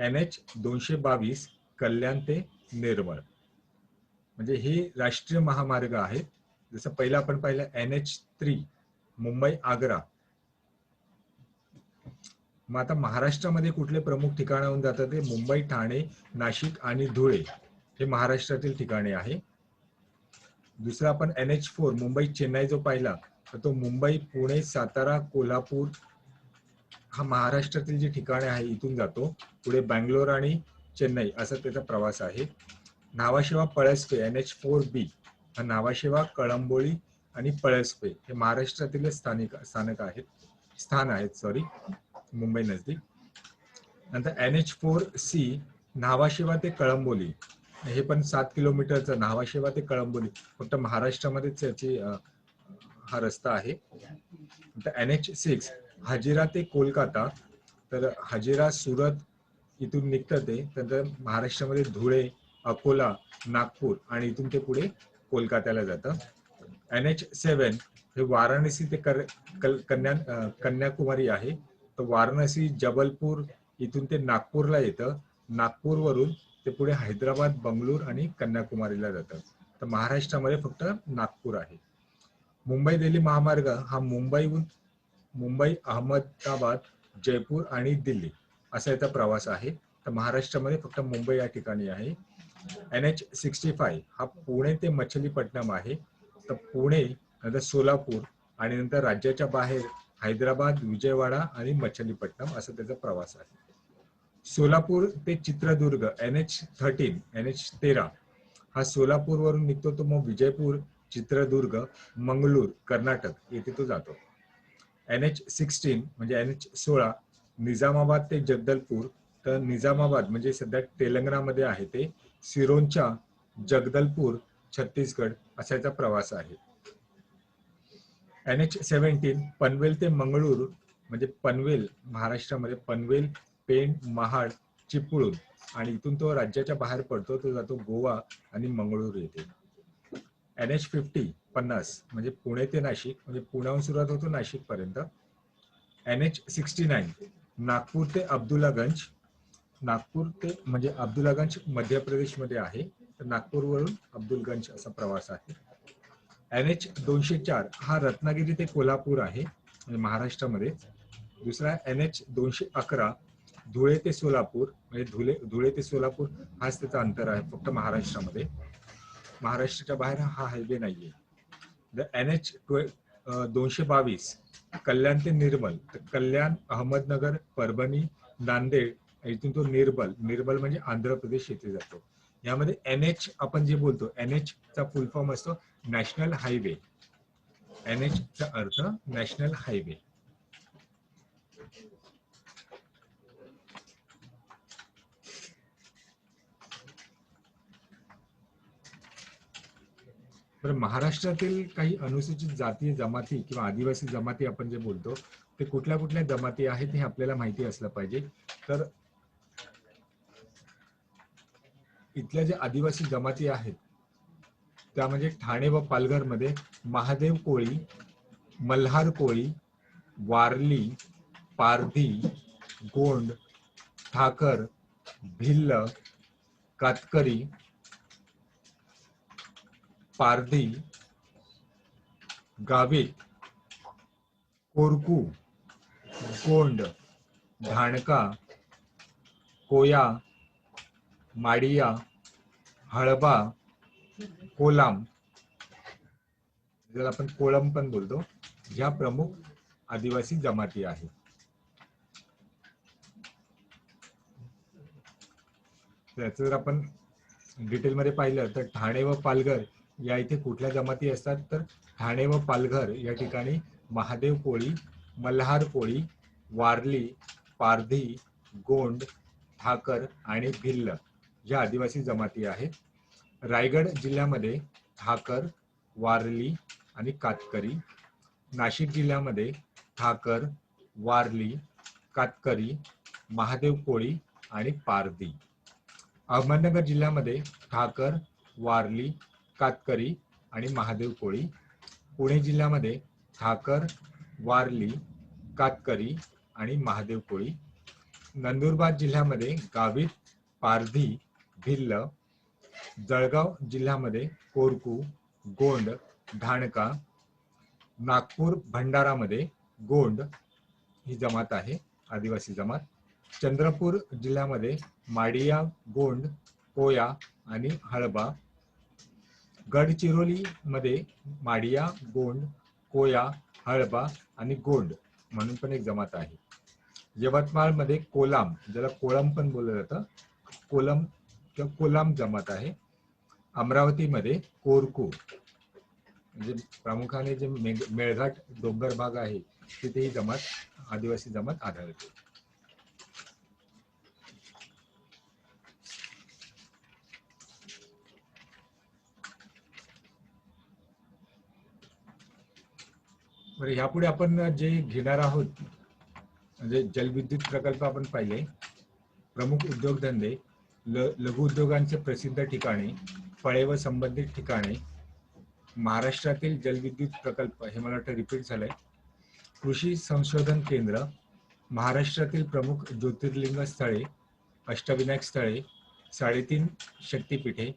NH222 कल्याण ते निर्मळ. म्हणजे हे राष्ट्रीय महामार्ग आहेत. जसं पहिला आपण पाहिलं NH3 मुंबई आग्रा. मग आता महाराष्ट्रामध्ये कुठले प्रमुख ठिकाणाहून जातात ते मुंबई, ठाणे, नाशिक आणि धुळे हे महाराष्ट्रातील ठिकाणे आहे. दुसरा आपण NH4 मुंबई चेन्नई जो पाहिला तर तो मुंबई, पुणे, सातारा, कोल्हापूर हा महाराष्ट्रातील जी ठिकाणे आहे इथून जातो. पुढे बँगलोर आणि चेन्नई असा त्याचा प्रवास आहे. न्हावाशेवा पळसपे NH4B हा न्हावाशेवा, कळंबोली आणि पळसपे हे महाराष्ट्रातील स्थान आहेत सॉरी, मुंबई नजदीक. नंतर NH4C न्हावाशेवा ते कळंबोली हे पण 7 किलोमीटरचं न्हावाशेवा ते कळंबोली, फक्त महाराष्ट्रामध्येच याची हा रस्ता आहे. NH6 हजिरा ते कोलकाता, तर हजिरा सुरत इथून निघतं ते, तर महाराष्ट्रामध्ये धुळे, अकोला, नागपूर आणि इथून ते पुढे कोलकात्याला जातं. NH7 हे वाराणसी ते कन्याकुमारी आहे. तर वाराणसी, जबलपूर इथून ते नागपूरला येतं. नागपूरवरून ते पुढे हैदराबाद, बंगळूर आणि कन्याकुमारीला जातं. तर महाराष्ट्रामध्ये फक्त नागपूर आहे. मुंबई दिल्ली महामार्ग हा मुंबई, अहमदाबाद, जयपूर आणि दिल्ली असा याचा प्रवास आहे. तर महाराष्ट्रामध्ये फक्त मुंबई या ठिकाणी आहे. NH65 हा पुणे ते मछलीपट्टणम आहे. तर पुणे, नंतर सोलापूर आणि नंतर राज्याच्या बाहेर हैदराबाद, विजयवाडा आणि मछलीपट्टणम असा त्याचा प्रवास आहे. सोलापूर ते चित्रदुर्ग NH13 हा सोलापूरवरून निघतो, तो मग विजयपूर, चित्रदुर्ग, मंगळूर, कर्नाटक येथे तो जातो. NH16 म्हणजे NH16 निजामाबाद ते जगदलपूर, तर निजामाबाद म्हणजे सध्या तेलंगणामध्ये आहे ते, सिरोंचा, जगदलपूर, छत्तीसगड असा याचा प्रवास आहे. NH17 पनवेल ते मंगळूर म्हणजे पनवेल महाराष्ट्रामध्ये, पनवेल, पेण, महाड, चिपळूण आणि इथून तो राज्याच्या बाहेर पडतो, तो जातो गोवा आणि मंगळूर येथे. NH50 म्हणजे पुणे ते नाशिक, म्हणजे पुण्याहून सुरुवात होतो नाशिक पर्यंत. NH69 नागपूर ते अब्दुल्लागंज, नागपूर ते म्हणजे अब्दुल्लागंज मध्य प्रदेशमध्ये आहे, तर नागपूरवरून अब्दुलगंज असा प्रवास आहे. NH204 हा रत्नागिरी ते कोल्हापूर आहे म्हणजे महाराष्ट्रामध्ये. दुसरा NH211 धुळे ते सोलापूर, म्हणजे धुळे ते सोलापूर हाच त्याचा अंतर आहे फक्त महाराष्ट्रामध्ये. महाराष्ट्राच्या बाहेर हा हायवे नाहीये. NH222 कल्याण ते निर्मल, तर कल्याण, अहमदनगर, परभणी, नांदेड इथून तो निर्मल म्हणजे आंध्र प्रदेश येथे जातो. यामध्ये NH आपण जे बोलतो, NH चा फुल फॉर्म असतो नॅशनल हायवे. NH चा अर्थ नॅशनल हायवे. तर महाराष्ट्रातील काही अनुसूचित जाती, जमाती किंवा आदिवासी जमाती आपण जे बोलतो, ते कुठल्या कुठल्या जमाती आहेत हे आपल्याला माहिती असलं पाहिजे. तर इथल्या ज्या आदिवासी जमाती आहेत त्या म्हणजे ठाणे व पालघर मध्ये महादेव कोळी, मल्हार कोळी, वारली, पारधी, गोंड, ठाकर, भिल्ल, कातकरी, पारधी, गावित, कोरकू, गोंड, ढाणका, कोया, माडिया, हळबा, कोलाम, ज्याला आपण कोळम पण बोलतो, ह्या प्रमुख आदिवासी जमाती आहेत. त्याचं जर आपण डिटेलमध्ये पाहिलं तर ठाणे व पालघर या इथे कुठल्या जमाती असतात, तर ठाणे व पालघर या ठिकाणी महादेव कोळी, मल्हार कोळी, वारली, पारधी, गोंड, ठाकर आणि भिल्ल या आदिवासी जमाती आहेत. रायगड जिल्ह्यामध्ये ठाकर, वारली आणि कातकरी, नाशिक जिल्ह्यामध्ये ठाकर, वारली, कातकरी, महादेव कोळी आणि पारधी, अहमदनगर जिल्ह्यामध्ये ठाकर, वारली, कातकरी आणि महादेव कोळी, पुणे जिल्ह्यामध्ये ठाकर, वारली, कातकरी आणि महादेव कोळी, नंदुरबार जिल्ह्यामध्ये गावित, पारधी, भिल्ल, जळगाव जिल्ह्यामध्ये कोरकू, गोंड, ढाणका, नागपूर, भंडारामध्ये गोंड ही जमात आहे, आदिवासी जमात. चंद्रपूर जिल्ह्यामध्ये माडिया, गोंड, कोया आणि हळबा. गडचिरोली मध्ये माडिया, गोंड, कोया, हळबा आणि गोंड म्हणून पण एक जमात आहे. यवतमाळ मध्ये कोलाम, ज्याला कोळम पण बोललं जातं, कोलम किंवा कोलाम जमात आहे. अमरावतीमध्ये कोरकू, म्हणजे प्रामुख्याने जे मेळघाट डोंगर भाग आहे तिथे ही जमात, आदिवासी जमात आढळते. बरं, यापुढे आपण जे घेणार आहोत म्हणजे जलविद्युत प्रकल्प आपण पाहिले, प्रमुख उद्योगधंदे, लघु उद्योगांचे प्रसिद्ध ठिकाणे, फळे व संबंधित ठिकाणे, महाराष्ट्रातील जलविद्युत प्रकल्प, हे मला वाटतं रिपीट झालंय, कृषी संशोधन केंद्र, महाराष्ट्रातील प्रमुख ज्योतिर्लिंग स्थळे, अष्टविनायक स्थळे, 3.5 शक्तिपीठे,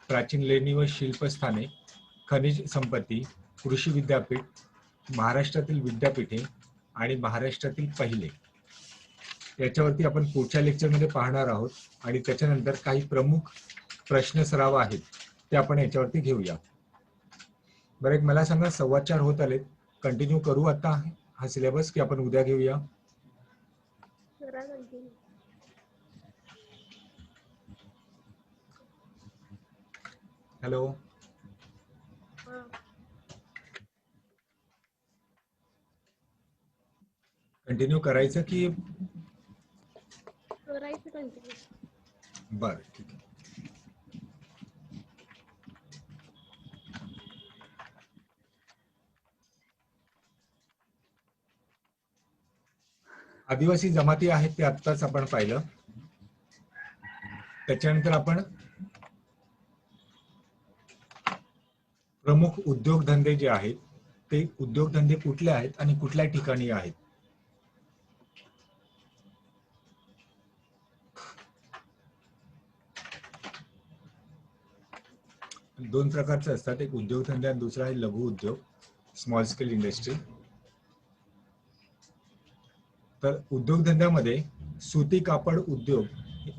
प्राचीन लेणी व शिल्पस्थाने, खनिज संपत्ती, कृषी विद्यापीठ, महाराष्ट्रातील विद्यापीठे आणि महाराष्ट्रातील पहिले, याच्यावरती आपण पुढच्या लेक्चरमध्ये पाहणार आहोत. आणि त्याच्यानंतर काही प्रमुख प्रश्न सराव आहेत ते आपण याच्यावरती घेऊया. बरं, एक मला सांगा, 4:15 होत आलेत, कंटिन्यू करू आता हा सिलेबस की आपण उद्या घेऊया? हॅलो, कंटिन्यू करायचं की? बरं, ठीक आहे. आदिवासी जमाती आहेत ते आत्ताच आपण पाहिलं. त्याच्यानंतर आपण प्रमुख उद्योगधंदे जे आहेत ते उद्योगधंदे कुठले आहेत आणि कुठल्या ठिकाणी आहेत. दोन प्रकारचे असतात, एक उद्योगधंदे आणि दुसरा आहे लघु उद्योग, स्मॉल स्केल इंडस्ट्री. तर उद्योगधंद्यामध्ये सुती कापड उद्योग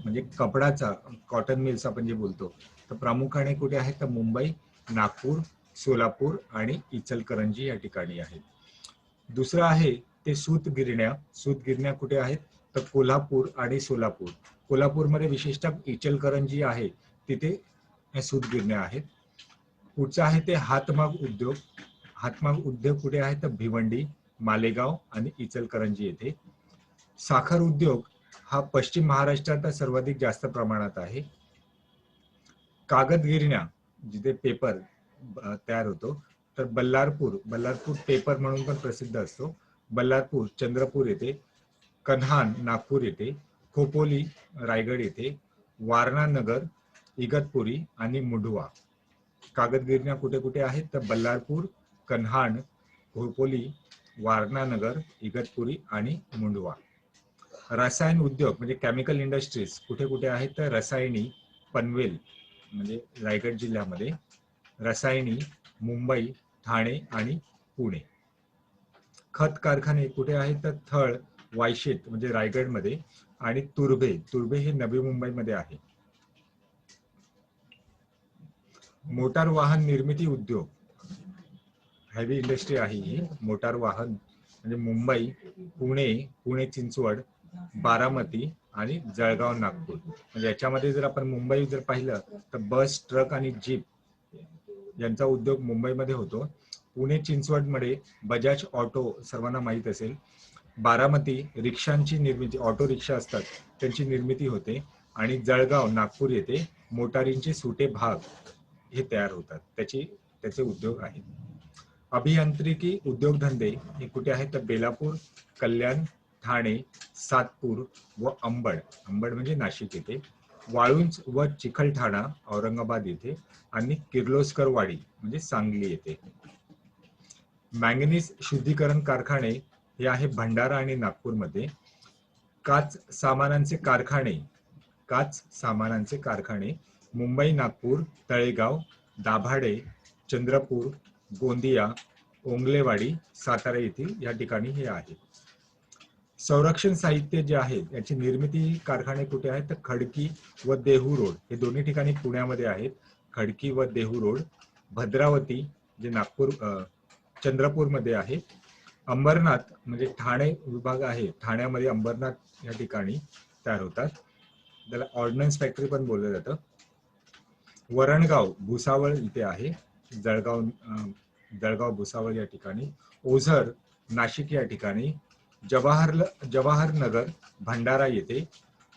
म्हणजे कपडाचा, कॉटन मिल्स आपण जे बोलतो, तर प्रामुख्याने कुठे आहेत तर मुंबई, नागपूर, सोलापूर आणि इचलकरंजी या ठिकाणी आहेत. दुसरं आहे ते सूतगिरण्या. सूतगिरण्या कुठे आहेत तर कोल्हापूर आणि सोलापूर. कोल्हापूरमध्ये विशेषतः इचलकरंजी आहे तिथे सूतगिरण्या आहेत. पुढचं आहे ते हातमाग उद्योग. हातमाग उद्योग कुठे आहे तर भिवंडी, मालेगाव आणि इचलकरंजी येथे. साखर उद्योग हा पश्चिम महाराष्ट्रात सर्वाधिक जास्त प्रमाणात आहे. कागद गिरण्या जिथे पेपर तयार होतो तर बल्लारपूर पेपर म्हणून पण प्रसिद्ध असतो, बल्लारपूर चंद्रपूर येथे, कन्हान नागपूर येथे, खोपोली रायगड येथे, वारणा नगर इगतपुरी आणि मुंढवा. कागद गिरण्या कुठे कुठे आहेत तर बल्लारपूर, कन्हान, खोपोली, वारणा नगर, इगतपुरी आणि मुंढवा. रसायन उद्योग म्हणजे केमिकल इंडस्ट्रीज कुठे कुठे आहेत तर रसायनी, पनवेल म्हणजे रायगड जिल्ह्यामध्ये, रसायनी मुंबई, ठाणे आणि पुणे. खत कारखाने कुठे आहेत तर थळ, वायशेत म्हणजे रायगडमध्ये आणि तुर्भे हे नवी मुंबईमध्ये आहे. मोटार वाहन निर्मिती उद्योग, हेवी इंडस्ट्री आहे ही. मोटार वाहन म्हणजे मुंबई, पुणे चिंचवड, बारामती आणि जळगाव नागपूर. म्हणजे याच्यामध्ये जर आपण मुंबई जर पाहिलं तर बस, ट्रक आणि जीप यांचा उद्योग मुंबईमध्ये होतो. पुणे चिंचवडमध्ये बजाज ऑटो सर्वांना माहीत असेल. बारामती रिक्षांची निर्मिती, ऑटो रिक्षा असतात त्यांची निर्मिती होते. आणि जळगाव नागपूर येथे मोटारींचे सुटे भाग हे तयार होतात, त्याचे उद्योग आहेत. अभियांत्रिकी उद्योगधंदे हे कुठे आहेत तर बेलापूर, कल्याण, ठाणे, सातपूर व अंबड म्हणजे नाशिक येथे, वाळुंज व चिखलठाणा औरंगाबाद येथे आणि किर्लोस्करवाडी म्हणजे सांगली येथे. मॅंगनीज शुद्धीकरण कारखाने हे आहे भंडारा आणि नागपूरमध्ये. काच सामानांचे कारखाने मुंबई, नागपूर, तळेगाव, दाभाडे, चंद्रपूर, गोंदिया, ओंगलेवाडी, सातारा येथील या ठिकाणी हे आहे. संरक्षण साहित्य जे आहे याची निर्मिती कारखाने कुठे आहेत तर खडकी व देहू रोड हे दोन्ही ठिकाणी पुण्यामध्ये आहेत. खडकी व देहू रोड. भद्रावती जे चंद्रपूरमध्ये आहे. अंबरनाथ म्हणजे ठाणे विभाग आहे, ठाण्यामध्ये अंबरनाथ या ठिकाणी तयार होतात, त्याला ऑर्डनन्स फॅक्टरी पण बोललं जातं. वरणगाव भुसावळ इथे आहे, जळगाव भुसावळ या ठिकाणी. ओझर नाशिक या ठिकाणी. जवाहर नगर भंडारा येथे.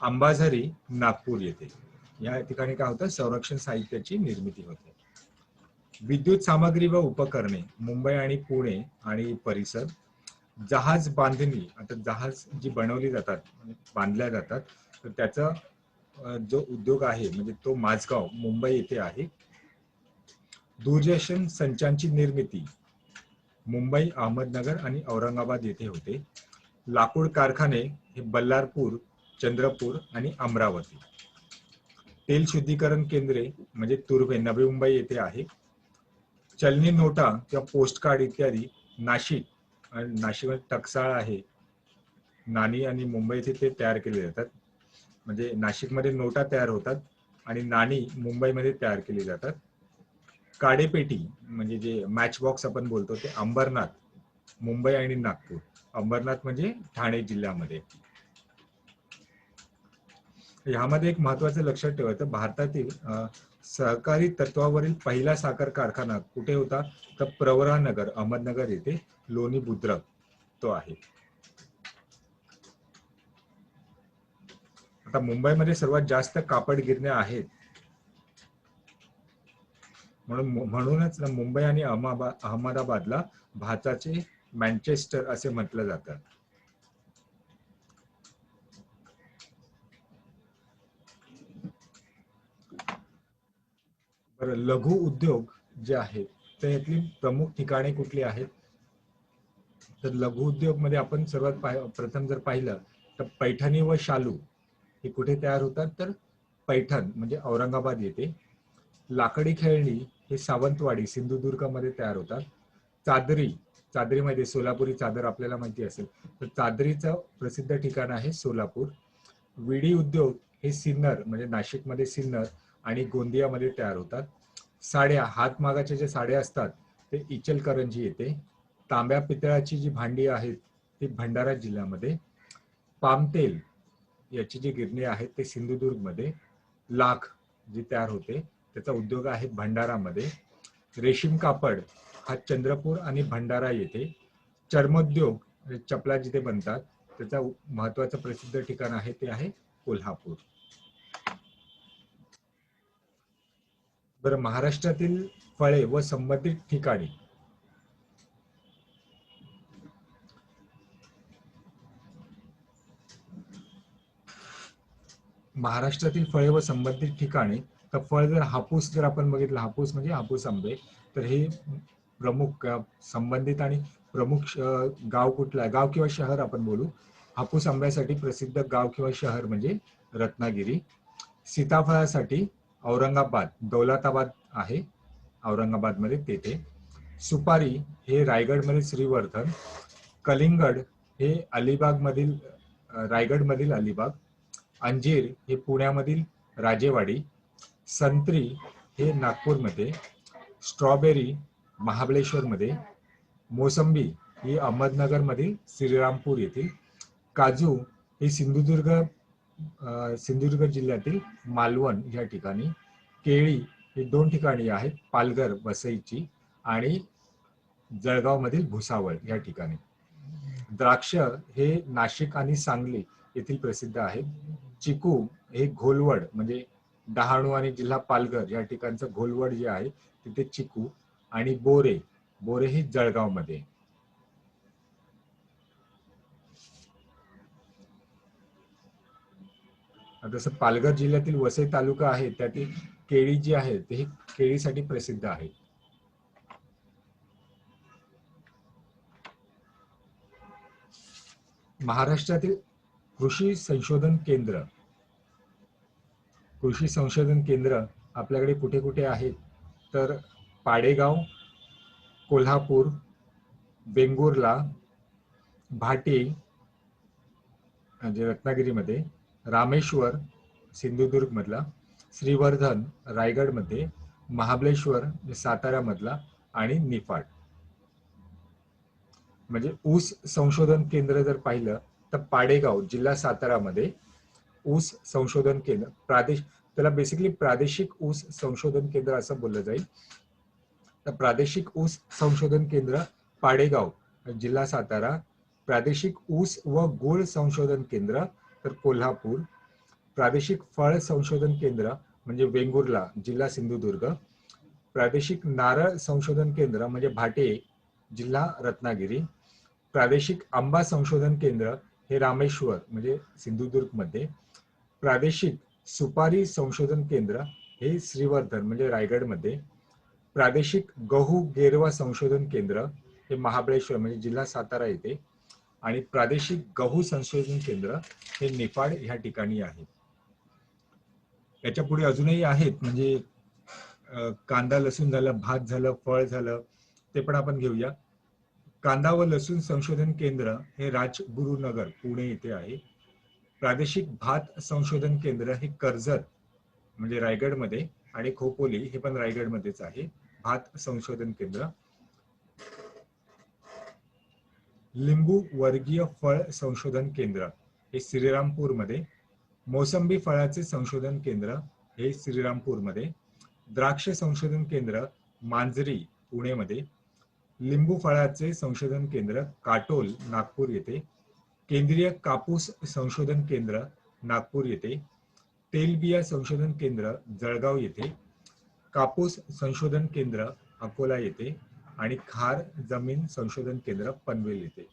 अंबाझरी नागपूर येथे. या ठिकाणी काय होतं, संरक्षण साहित्याची निर्मिती होते. विद्युत सामग्री व उपकरणे मुंबई आणि पुणे आणि परिसर. जहाज बांधणी, आता जहाज जी बनवली जातात, बांधल्या जातात, तर त्याचा जो उद्योग आहे म्हणजे तो माझगाव मुंबई येथे आहे. दूरदर्शन संचांची निर्मिती मुंबई, अहमदनगर आणि औरंगाबाद येथे होते. लाकूड कारखाने हे बल्लारपूर, चंद्रपूर आणि अमरावती. तेल शुद्धीकरण केंद्रे म्हणजे तुर्भे, नवी मुंबई येथे आहे. चलनी नोटा किंवा पोस्ट कार्ड इत्यादी नाशिक, आणि नाशिकमध्ये टकसाळ आहे, नाणी आणि मुंबई येथे ते तयार केले जातात. म्हणजे नाशिकमध्ये नोटा तयार होतात आणि नाणी मुंबईमध्ये तयार केली जातात. काडेपेटी म्हणजे जे मॅच बॉक्स आपण बोलतो ते अंबरनाथ, मुंबई आणि नागपूर. अंबरनाथ म्हणजे ठाणे जिल्ह्यामध्ये. ह्यामध्ये एक महत्वाचं लक्षात ठेवायचं, भारतातील सहकारी तत्वावरील पहिला साखर कारखाना कुठे होता, तर प्रवरानगर, अहमदनगर येथे, लोणी बुद्रुक तो आहे. आता मुंबईमध्ये सर्वात जास्त कापड गिरण्या आहेत, म्हणूनच मुंबई आणि अहमदाबादला भारताचे मँचेस्टर असे म्हटलं जातं. बरं, लघु उद्योग जे आहेत त्यातली प्रमुख ठिकाणे कुठली आहेत, तर लघु उद्योग मध्ये आपण सर्वात प्रथम जर पाहिलं तर पैठणी व शालू हे कुठे तयार होतात, तर पैठण म्हणजे औरंगाबाद येथे. लाकडी खेळणी हे सावंतवाडी, सिंधुदुर्गमध्ये तयार होतात. चादरी, चादरीमध्ये सोलापुरी चादर आपल्याला माहिती असेल, तर चादरीचं प्रसिद्ध ठिकाण आहे सोलापूर. विडी उद्योग हे सिन्नर म्हणजे नाशिकमध्ये सिन्नर आणि गोंदियामध्ये तयार होतात. साड्या, हातमागाच्या ज्या साड्या असतात ते इचलकरंजी येते. तांब्या पितळाची जी भांडी आहेत ती भंडारा जिल्ह्यामध्ये. पामतेल याची जी गिरणी आहेत ते सिंधुदुर्गमध्ये. लाख जी तयार होते त्याचा उद्योग आहे भंडारामध्ये. रेशीम कापड हा चंद्रपूर आणि भंडारा येथे. चर्मोद्योग चपला जिथे बनतात त्याचा महत्वाचं प्रसिद्ध ठिकाण आहे ते आहे कोल्हापूर. बरं, महाराष्ट्रातील फळे व संबंधित ठिकाणी. महाराष्ट्रातील फळे व संबंधित ठिकाणी, तर फळ जर हापूस जर आपण बघितलं, हापूस म्हणजे हापूस आंबे, तर हे प्रमुख संबंधित आणि प्रमुख गाव कुठलं आहे, गाव किंवा शहर आपण बोलू. हापूस आंब्यासाठी प्रसिद्ध गाव किंवा शहर म्हणजे रत्नागिरी. सीताफळासाठी औरंगाबाद, दौलताबाद आहे औरंगाबादमध्ये तेथे. सुपारी हे रायगडमधील श्रीवर्धन. कलिंगड हे अलिबागमधील रायगडमधील अलिबाग. अंजीर हे पुण्यामधील राजेवाडी. संत्री हे नागपूरमध्ये. स्ट्रॉबेरी महाबळेश्वरमध्ये. मोसंबी ही अहमदनगरमधील श्रीरामपूर येथील. काजू ही सिंधुदुर्ग जिल्ह्यातील मालवण या ठिकाणी. केळी ही दोन ठिकाणी आहेत, पालघर वसईची आणि जळगाव मधील भुसावळ या ठिकाणी. द्राक्ष हे नाशिक आणि सांगली येथील प्रसिद्ध आहेत. चिकू हे घोलवड म्हणजे डहाणू आणि जिल्हा पालघर या ठिकाणचं घोलवड जे आहे तिथे चिकू. आणि बोरे, बोरे हे जळगाव मध्ये. जसं पालघर जिल्ह्यातील वसई तालुका आहे त्यातील केळी जी आहे ते केळीसाठी प्रसिद्ध आहे. महाराष्ट्रातील कृषी संशोधन केंद्र, कृषी संशोधन केंद्र आपल्याकडे कुठे कुठे आहेत, तर पाडेगाव, कोल्हापूर, वेंगुर्ला, भाटी म्हणजे रत्नागिरीमध्ये, रामेश्वर सिंधुदुर्ग मधला, श्रीवर्धन रायगडमध्ये, महाबळेश्वर सातारा मधला आणि निफाड. म्हणजे ऊस संशोधन केंद्र जर पाहिलं तर पाडेगाव जिल्हा सातारामध्ये ऊस संशोधन केंद्र, त्याला बेसिकली प्रादेशिक ऊस संशोधन केंद्र असं बोललं जाईल. तर प्रादेशिक ऊस संशोधन केंद्र पाडेगाव जिल्हा सातारा. प्रादेशिक ऊस व गूळ संशोधन केंद्र तर कोल्हापूर. प्रादेशिक फळ संशोधन केंद्र म्हणजे वेंगुर्ला जिल्हा सिंधुदुर्ग. प्रादेशिक नारळ संशोधन केंद्र म्हणजे भाटे, जिल्हा रत्नागिरी. प्रादेशिक आंबा संशोधन केंद्र हे रामेश्वर म्हणजे सिंधुदुर्ग मध्ये. प्रादेशिक सुपारी संशोधन केंद्र हे श्रीवर्धन म्हणजे रायगड मध्ये. प्रादेशिक गहू गेरवा संशोधन केंद्र हे महाबळेश्वर म्हणजे जिल्हा सातारा येथे. आणि प्रादेशिक गहू संशोधन केंद्र हे निफाड ह्या ठिकाणी आहे. याच्या पुढे अजूनही आहेत, म्हणजे कांदा लसूण झालं, भात झालं, फळ झालं, ते पण आपण घेऊया. कांदा व लसूण संशोधन केंद्र हे राजगुरुनगर पुणे येथे आहे. प्रादेशिक भात संशोधन केंद्र हे कर्जत म्हणजे रायगडमध्ये आणि खोपोली हे पण रायगडमध्येच आहे भात संशोधन केंद्र. लिंबू वर्गीय फळ संशोधन केंद्र हे श्रीरामपूरमध्ये. मोसंबी फळाचे संशोधन केंद्र हे श्रीरामपूरमध्ये. द्राक्ष संशोधन केंद्र मांजरी पुणेमध्ये. लिंबू फळाचे संशोधन केंद्र काटोल नागपूर येथे. केंद्रीय कापूस संशोधन केंद्र नागपूर येथे. तेलबिया संशोधन केंद्र जळगाव येथे. कापूस संशोधन केंद्र अकोला येथे. आणि खार जमीन संशोधन केंद्र पनवेल येथे.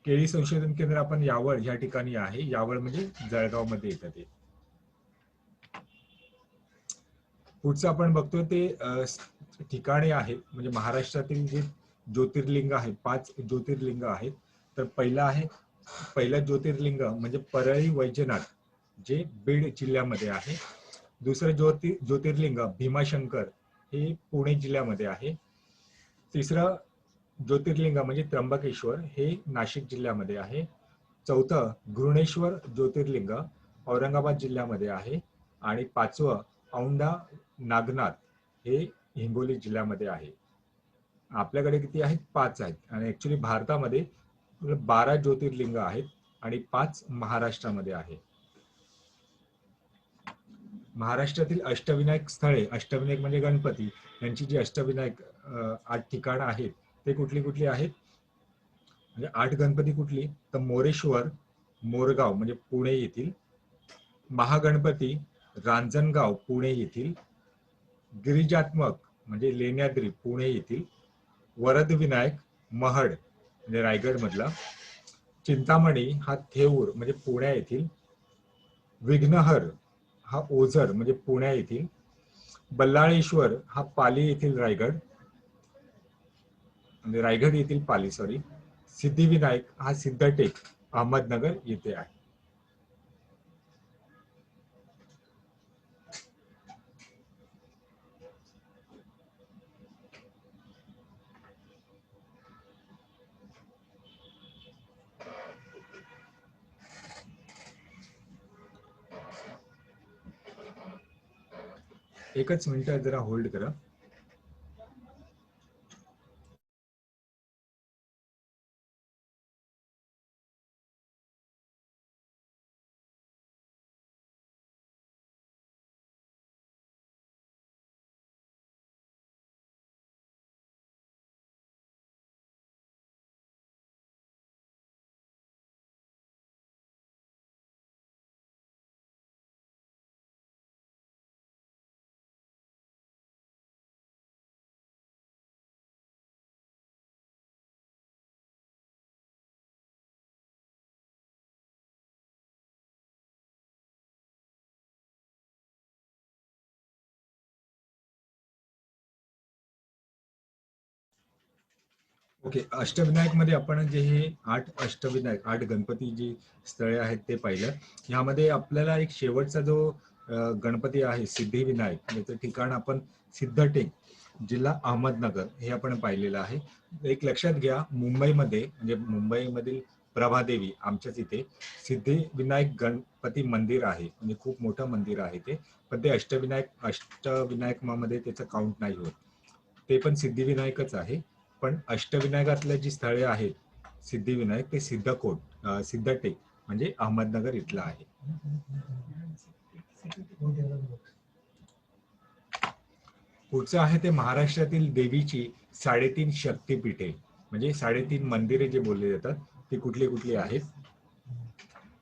केळी संशोधन केंद्र आपण यावळ या ठिकाणी आहे. यावळ म्हणजे जळगाव मध्ये येतं ते. पुढचं आपण बघतोय ते ठिकाणे आहेत, म्हणजे महाराष्ट्रातील जे ज्योतिर्लिंग आहेत, 5 ज्योतिर्लिंग आहेत. तर पहिलं ज्योतिर्लिंग म्हणजे परळी वैजनाथ जे बीड जिल्ह्यामध्ये आहे. दुसरं ज्योतिर्लिंग भीमाशंकर हे पुणे जिल्ह्यामध्ये आहे. तिसरं ज्योतिर्लिंग म्हणजे त्र्यंबकेश्वर हे नाशिक जिल्ह्यामध्ये आहे. चौथं घृणेश्वर ज्योतिर्लिंग औरंगाबाद जिल्ह्यामध्ये आहे. आणि 5वं औंढा नागनाथ हे हिंगोली जिल्ह्यामध्ये आहे. आपल्याकडे किती आहेत? 5 आहेत. आणि ऍक्च्युली भारतामध्ये 12 ज्योतिर्लिंग आहेत आणि 5 महाराष्ट्रामध्ये आहे. महाराष्ट्रातील अष्टविनायक स्थळे, अष्टविनायक म्हणजे गणपती, यांची जी अष्टविनायक 8 ठिकाणं आहेत ते कुठली कुठली आहेत? म्हणजे 8 गणपती कुठली? तर मोरेश्वर मोरगाव म्हणजे पुणे येथील. महागणपती रांजणगाव पुणे येथील. गिरिजात्मक म्हणजे लेण्याद्री पुणे येथील. वरदविनायक महड म्हणजे रायगड मधला. चिंतामणी हा थेऊर म्हणजे पुण्या येथील. विघ्नहर हा ओझर म्हणजे पुण्या येथील. बल्लाळेश्वर हा पाली येथील रायगड म्हणजे रायगड येथील पाली सॉरी. सिद्धिविनायक हा सिद्धटेक अहमदनगर येथे आहे. एकच मिनिट जरा होल्ड करा. ओके, अष्टविनायक मध्ये आपण जे हे 8 अष्टविनायक 8 गणपती जी स्थळे आहेत ते पाहिलं. ह्यामध्ये आपल्याला एक शेवटचा जो गणपती आहे सिद्धिविनायक याचं ठिकाण आपण सिद्धटेक जिल्हा अहमदनगर हे आपण पाहिलेलं आहे. एक लक्षात घ्या, मुंबईमध्ये म्हणजे मुंबईमधील प्रभादेवी आमच्याच इथे सिद्धिविनायक गणपती मंदिर आहे, म्हणजे खूप मोठं मंदिर आहे ते. पण ते अष्टविनायक मध्ये त्याचं काउंट नाही होत. ते पण सिद्धिविनायकच आहे. पण अष्टविनायकातल्या जी स्थळे आहेत सिद्धिविनायक ते सिद्धटेक म्हणजे अहमदनगर इथलं आहे. पुढचं आहे ते महाराष्ट्रातील देवीची 3.5 शक्तिपीठे म्हणजे 3.5 मंदिरे जे बोलले जातात ती कुठली कुठली आहेत.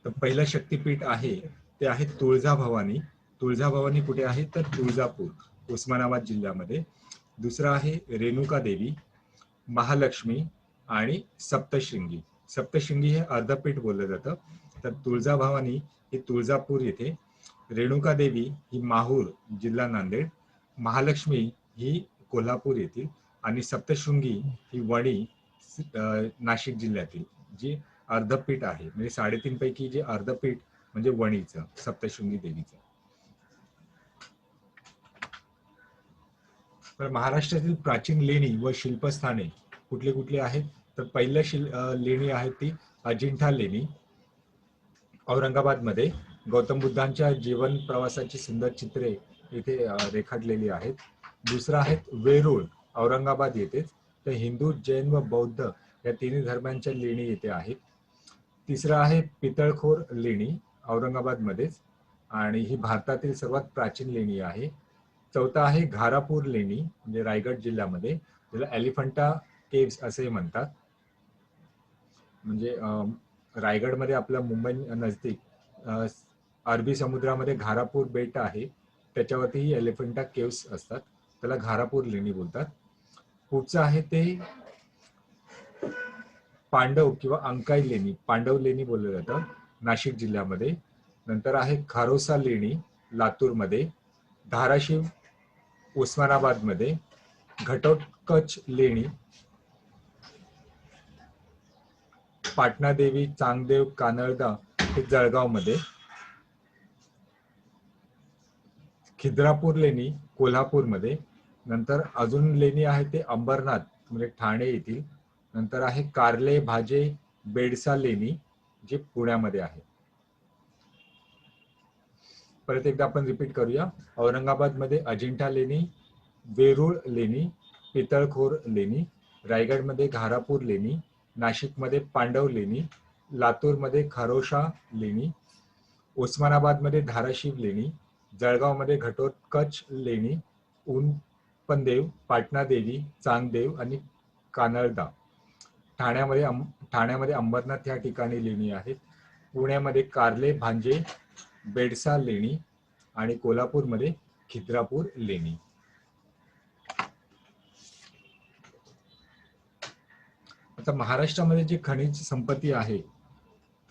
तर पहिलं शक्तिपीठ आहे ते आहे तुळजाभवानी. तुळजाभवानी कुठे आहे? तर तुळजापूर उस्मानाबाद जिल्ह्यामध्ये. दुसरं आहे रेणुका देवी, महालक्ष्मी आणि सप्तशृंगी. सप्तशृंगी हे अर्धपीठ बोललं जातं. तर तुळजाभवानी ही तुळजापूर येथे, रेणुका देवी ही माहूर जिल्हा नांदेड, महालक्ष्मी ही कोल्हापूर येथील आणि सप्तशृंगी ही वणी नाशिक जिल्ह्यातील जी अर्धपीठ आहे. म्हणजे 3.5 पैकी जे अर्धपीठ म्हणजे वणीचं, सप्तशृंगी देवीचं. तर महाराष्ट्रातील प्राचीन लेणी व शिल्पस्थाने कुठले कुठले आहेत? तर पहिलं लेणी आहे ती अजिंठा लेणी औरंगाबादमध्ये. गौतम बुद्धांच्या जीवन प्रवासाची सुंदर चित्रे इथे रेखाटलेली आहेत. दुसरं आहे वेरूळ औरंगाबाद येथेच. तर हिंदू, जैन व बौद्ध या तिन्ही धर्मांच्या लेणी येथे आहेत. तिसरं आहे पितळखोर लेणी औरंगाबादमध्येच आणि ही भारतातील सर्वात प्राचीन लेणी आहे. चौथा आहे घारापूर लेणी म्हणजे रायगड जिल्ह्यामध्ये, ज्याला एलिफंटा केव्स असे म्हणतात. म्हणजे रायगडमध्ये आपल्या मुंबई नजदीक अरबी समुद्रामध्ये घारापूर बेट आहे, त्याच्यावरती एलिफंटा केव्स असतात, त्याला घारापूर लेणी बोलतात. पुढचं आहे ते पांडव किंवा अंकाई लेणी, पांडव लेणी बोललं जातं, नाशिक जिल्ह्यामध्ये. नंतर आहे खारोसा लेणी लातूरमध्ये, धाराशिव उस्मानाबादमध्ये, घटोत्कच लेणी पाटणा देवी, चांगदेव, कानळदा हे जळगावमध्ये, खिद्रापूर लेणी कोल्हापूरमध्ये. नंतर अजून लेणी आहे ते अंबरनाथ म्हणजे ठाणे येथील. नंतर आहे कारले भाजे बेडसा लेणी जे पुण्यामध्ये आहे. परत एकदा आपण रिपीट करूया. औरंगाबादमध्ये अजिंठा लेणी, वेरूळ लेणी, पितळखोर लेणी, रायगडमध्ये घारापूर लेणी, नाशिकमध्ये पांडव लेणी, लातूरमध्ये खारोशा लेणी, उस्मानाबादमध्ये धाराशिव लेणी, जळगावमध्ये घटोत्कच लेणी, ऊनपनदेव, पाटणा देवी, चांगदेव आणि कानळदा, ठाण्यामध्ये अंबरनाथ या ठिकाणी लेणी आहेत. पुण्यामध्ये कारले भांजे बेडसा लेणी आणि कोल्हापूरमध्ये खिद्रापूर लेणी. आता महाराष्ट्रामध्ये जी खनिज संपत्ती आहे,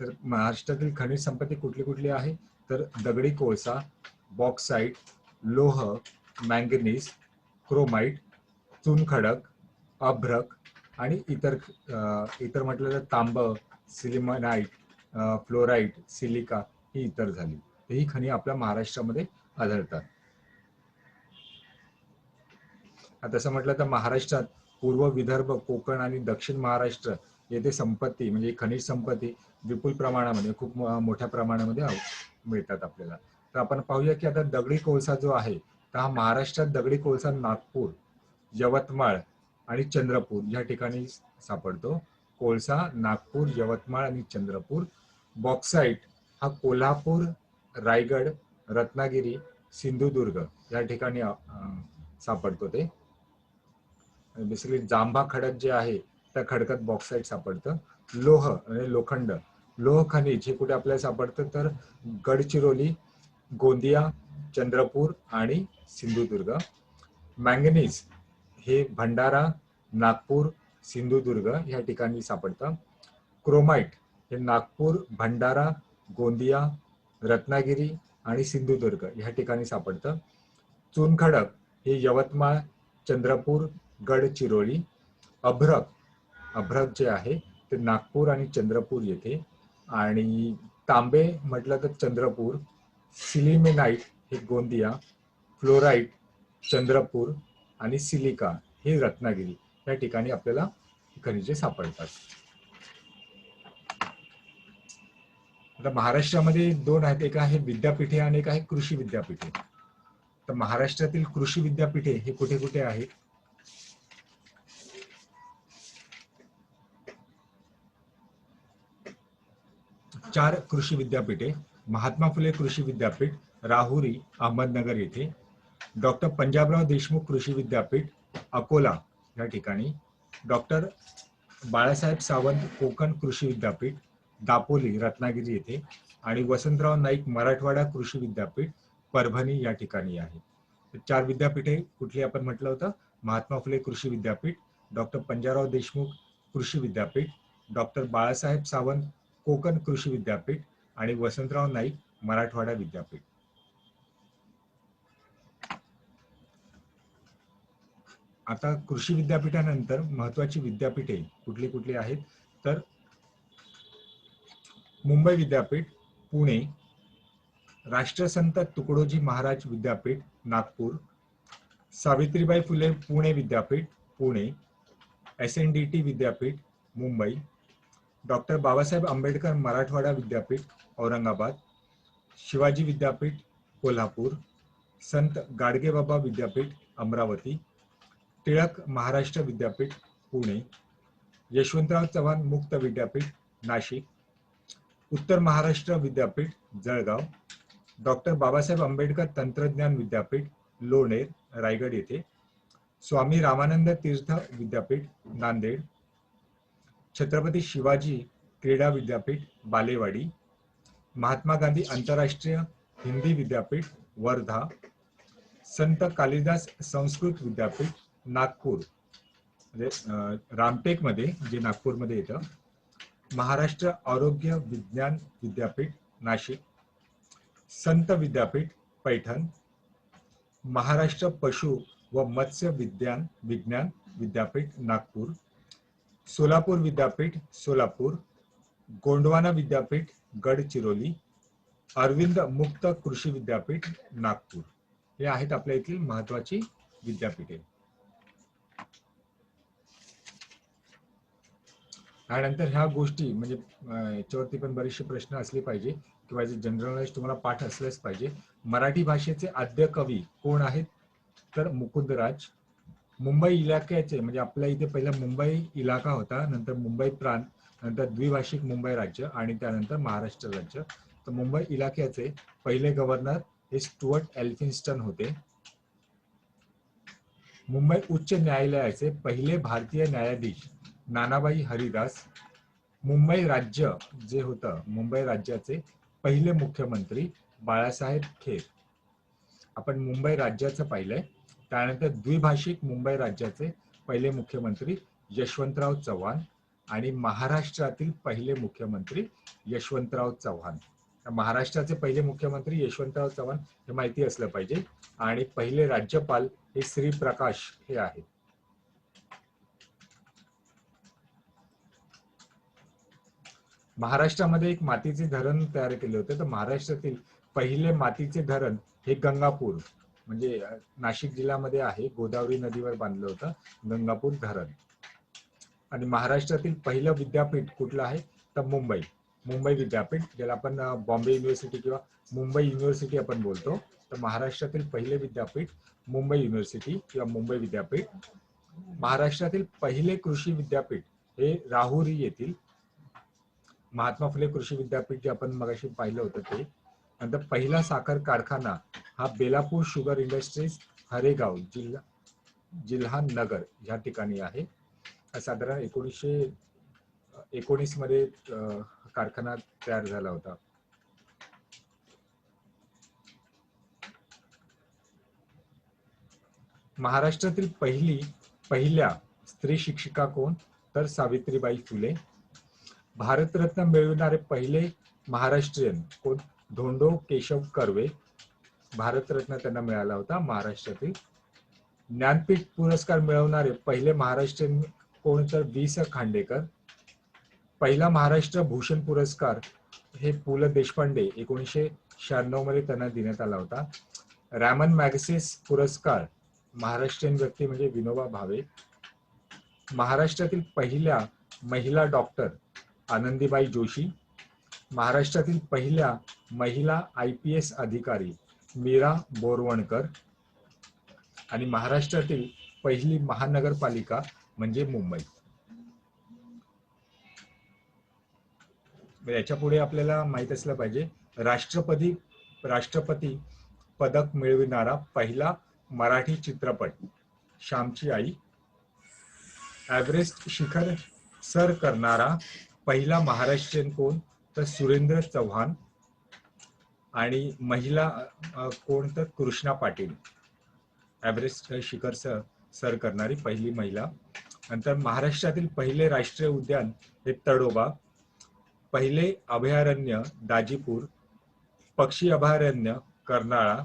तर महाराष्ट्रातील खनिज संपत्ती कुठली कुठली आहे? तर दगडी कोळसा, बॉक्साईट, लोह, मॅंगनीज, क्रोमाइट, चुनखडक, अभ्रक आणि इतर म्हटलं तर तांब, सिलिमनाइट, फ्लोराईट, सिलिका ही इतर झाली. ही खनिजे आपल्या महाराष्ट्रामध्ये आढळतात. तसं म्हटलं तर महाराष्ट्रात पूर्व विदर्भ, कोकण आणि दक्षिण महाराष्ट्र येथे संपत्ती म्हणजे खनिज संपत्ती विपुल प्रमाणामध्ये, खूप मोठ्या प्रमाणामध्ये मिळतात आपल्याला. तर आपण पाहूया की आता दगडी कोळसा जो आहे, तर हा महाराष्ट्रात दगडी कोळसा नागपूर, यवतमाळ आणि चंद्रपूर या ठिकाणी सापडतो. कोळसा नागपूर, यवतमाळ आणि चंद्रपूर. बॉक्साईट हा कोल्हापूर, रायगड, रत्नागिरी, सिंधुदुर्ग या ठिकाणी सापडतो. ते बेसिकली जांभा खडक जे आहे त्या खडकात बॉक्साईट सापडतं. लोह म्हणजे लोखंड, लोह खनिज हे कुठे आपल्याला सापडतं? तर गडचिरोली, गोंदिया, चंद्रपूर आणि सिंधुदुर्ग. मॅंगनीज हे भंडारा, नागपूर, सिंधुदुर्ग या ठिकाणी सापडतं. क्रोमाइट हे नागपूर, भंडारा, गोंदिया, रत्नागिरी आणि सिंधुदुर्ग या ठिकाणी सापडतं. चुनखडक हे यवतमाळ, चंद्रपूर, गडचिरोली. अभ्रक जे आहे ते नागपूर आणि चंद्रपूर येथे. आणि तांबे म्हटलं तर चंद्रपूर. सिलिमेनाइट हे गोंदिया, फ्लोराईट चंद्रपूर आणि सिलिका हे रत्नागिरी या ठिकाणी आपल्याला खनिजे सापडतात. आता महाराष्ट्रामध्ये दोन आहेत, एक आहे विद्यापीठे आणि एक आहे कृषी विद्यापीठे. तर महाराष्ट्रातील कृषी विद्यापीठे हे कुठे कुठे आहेत? 4 कृषी विद्यापीठे. महात्मा फुले कृषी विद्यापीठ राहुरी अहमदनगर येथे, डॉक्टर पंजाबराव देशमुख कृषी विद्यापीठ अकोला या ठिकाणी, डॉक्टर बाळासाहेब सावंत कोकण कृषी विद्यापीठ दापोली रत्नागिरी येथे आणि वसंतराव नाईक मराठवाडा कृषी विद्यापीठ परभणी या ठिकाणी आहे. 4 विद्यापीठे कुठली आपण म्हटलं होतं? महात्मा फुले कृषी विद्यापीठ, डॉक्टर पंजाबराव देशमुख कृषी विद्यापीठ, डॉक्टर बाळासाहेब सावंत कोकण कृषी विद्यापीठ आणि वसंतराव नाईक मराठवाडा विद्यापीठ. आता कृषी विद्यापीठानंतर महत्वाची विद्यापीठे कुठली कुठली आहेत? तर मुंबई विद्यापीठ पुणे, राष्ट्रसंत तुकडोजी महाराज विद्यापीठ नागपूर, सावित्रीबाई फुले पुणे विद्यापीठ पुणे, SNDT विद्यापीठ मुंबई, डॉक्टर बाबासाहेब आंबेडकर मराठवाडा विद्यापीठ औरंगाबाद, शिवाजी विद्यापीठ कोल्हापूर, संत गाडगेबाबा विद्यापीठ अमरावती, टिळक महाराष्ट्र विद्यापीठ पुणे, यशवंतराव चव्हाण मुक्त विद्यापीठ नाशिक, उत्तर महाराष्ट्र विद्यापीठ जळगाव, डॉक्टर बाबासाहेब आंबेडकर तंत्रज्ञान विद्यापीठ लोणेर रायगड येथे, स्वामी रामानंद तीर्थ विद्यापीठ नांदेड, छत्रपती शिवाजी क्रीडा विद्यापीठ बालेवाडी, महात्मा गांधी आंतरराष्ट्रीय हिंदी विद्यापीठ वर्धा, संत कालिदास संस्कृत विद्यापीठ नागपूर म्हणजे रामटेक मध्ये जे नागपूरमध्ये येतं, महाराष्ट्र आरोग्य विज्ञान विद्यापीठ नाशिक, संत विद्यापीठ पैठण, महाराष्ट्र पशु व मत्स्य विज्ञान विद्यापीठ नागपूर, सोलापूर विद्यापीठ सोलापूर, गोंडवाना विद्यापीठ गडचिरोली, अरविंद मुक्त कृषी विद्यापीठ नागपूर. हे आहेत आपल्या येथील महत्वाची विद्यापीठे. त्यानंतर ह्या गोष्टी म्हणजे याच्यावरती पण बरेचसे प्रश्न असले पाहिजे किंवा जनरल नॉलेज तुम्हाला पाठ असलेच पाहिजे. मराठी भाषेचे आद्य कवी कोण आहेत? तर मुकुंदराज. मुंबई इलाक्याचे म्हणजे आपल्या इथे पहिला मुंबई इलाका होता, नंतर मुंबई प्रांत, नंतर द्विभाषिक मुंबई राज्य आणि त्यानंतर महाराष्ट्र राज्य. तर मुंबई इलाक्याचे पहिले गव्हर्नर हे स्टुअर्ट एल्फिन्स्टन होते. मुंबई उच्च न्यायालयाचे पहिले भारतीय न्यायाधीश नानाबाई हरिदास. मुंबई राज्य जे होतं, मुंबई राज्याचे पहिले मुख्यमंत्री बाळासाहेब खेर. आपण मुंबई राज्याचं पाहिलंय. त्यानंतर द्विभाषिक मुंबई राज्याचे पहिले मुख्यमंत्री यशवंतराव चव्हाण आणि महाराष्ट्रातील पहिले मुख्यमंत्री यशवंतराव चव्हाण. महाराष्ट्राचे पहिले मुख्यमंत्री यशवंतराव चव्हाण हे माहिती असलं पाहिजे. आणि पहिले राज्यपाल हे श्री प्रकाश हे आहेत. महाराष्ट्रामध्ये एक मातीचे धरण तयार केले होते. तर महाराष्ट्रातील पहिले मातीचे धरण हे गंगापूर म्हणजे नाशिक जिल्ह्यामध्ये आहे, गोदावरी नदीवर बांधलं होतं गंगापूर धरण. आणि महाराष्ट्रातील पहिलं विद्यापीठ कुठलं आहे? तर मुंबई विद्यापीठ, ज्याला आपण बॉम्बे युनिव्हर्सिटी किंवा मुंबई युनिव्हर्सिटी आपण बोलतो. तर महाराष्ट्रातील पहिले विद्यापीठ मुंबई युनिव्हर्सिटी किंवा मुंबई विद्यापीठ. महाराष्ट्रातील पहिले कृषी विद्यापीठ हे राहुरी येथील महात्मा फुले कृषी विद्यापीठ जे आपण मगाशी पाहिलं होतं ते. नंतर पहिला साखर कारखाना हा बेलापूर शुगर इंडस्ट्रीज हरेगाव जिल्हा नगर या ठिकाणी आहे. साधारण 1919 मध्ये कारखाना तयार झाला होता. महाराष्ट्रातील पहिल्या स्त्री शिक्षिका कोण? तर सावित्रीबाई फुले. भारतरत्न मिळवणारे पहिले महाराष्ट्रीयन कोण? धोंडो केशव कर्वे. भारतरत्न त्यांना मिळाला होता महाराष्ट्रातील. ज्ञानपीठ पुरस्कार मिळवणारे पहिले महाराष्ट्रीयन कोण? तर वि.स. खांडेकर. पहिला महाराष्ट्र भूषण पुरस्कार हे पु ल देशपांडे 1996 मध्ये त्यांना देण्यात आला होता. रॅमन मॅगसेस पुरस्कार महाराष्ट्रीयन व्यक्ती म्हणजे विनोबा भावे. महाराष्ट्रातील पहिल्या महिला डॉक्टर आनंदीबाई जोशी. महाराष्ट्रातील पहिल्या महिला IPS अधिकारी मीरा बोरवणकर. आणि महाराष्ट्रातील पहिली महानगरपालिका म्हणजे मुंबई. याच्या पुढे आपल्याला माहित असलं पाहिजे राष्ट्रपती पदक मिळविणारा पहिला मराठी चित्रपट श्यामची आई. एव्हरेस्ट शिखर सर करणारा पहिला महाराष्ट्रीयन कोण? तर सुरेंद्र चव्हाण. आणि महिला कोण? तर कृष्णा पाटील. एव्हरेस्ट शिखर सर करणारी पहिली महिला. नंतर महाराष्ट्रातील पहिले राष्ट्रीय उद्यान हे तडोबा, पहिले अभयारण्य दाजीपूर, पक्षी अभयारण्य कर्नाळा,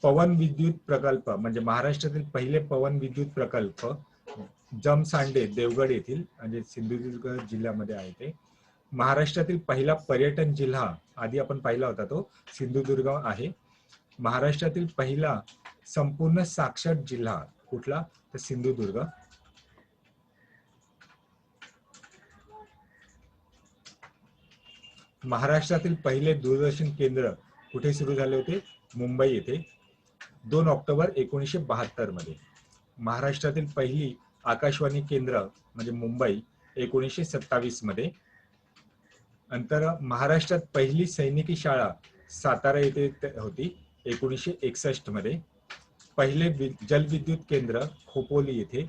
पवन विद्युत प्रकल्प म्हणजे महाराष्ट्रातील पहिले पवन विद्युत प्रकल्प जमसांडे देवगड येथील म्हणजे सिंधुदुर्ग जिल्ह्यामध्ये आहे ते. महाराष्ट्रातील पहिला पर्यटन जिल्हा आधी आपण पाहिला होता तो सिंधुदुर्ग आहे. महाराष्ट्रातील पहिला संपूर्ण साक्षर जिल्हा कुठला तर सिंधुदुर्ग. महाराष्ट्रातील पहिले दूरदर्शन केंद्र कुठे सुरू झाले होते मुंबई येथे 2 ऑक्टोबर 1972 मध्ये. महाराष्ट्रातील पहिली आकाशवाणी केंद्र म्हणजे मुंबई 1927 मध्ये. नंतर महाराष्ट्रात पहिली सैनिकी शाळा सातारा येथे होती 1961 मध्ये. पहिले जलविद्युत केंद्र खोपोली येथे.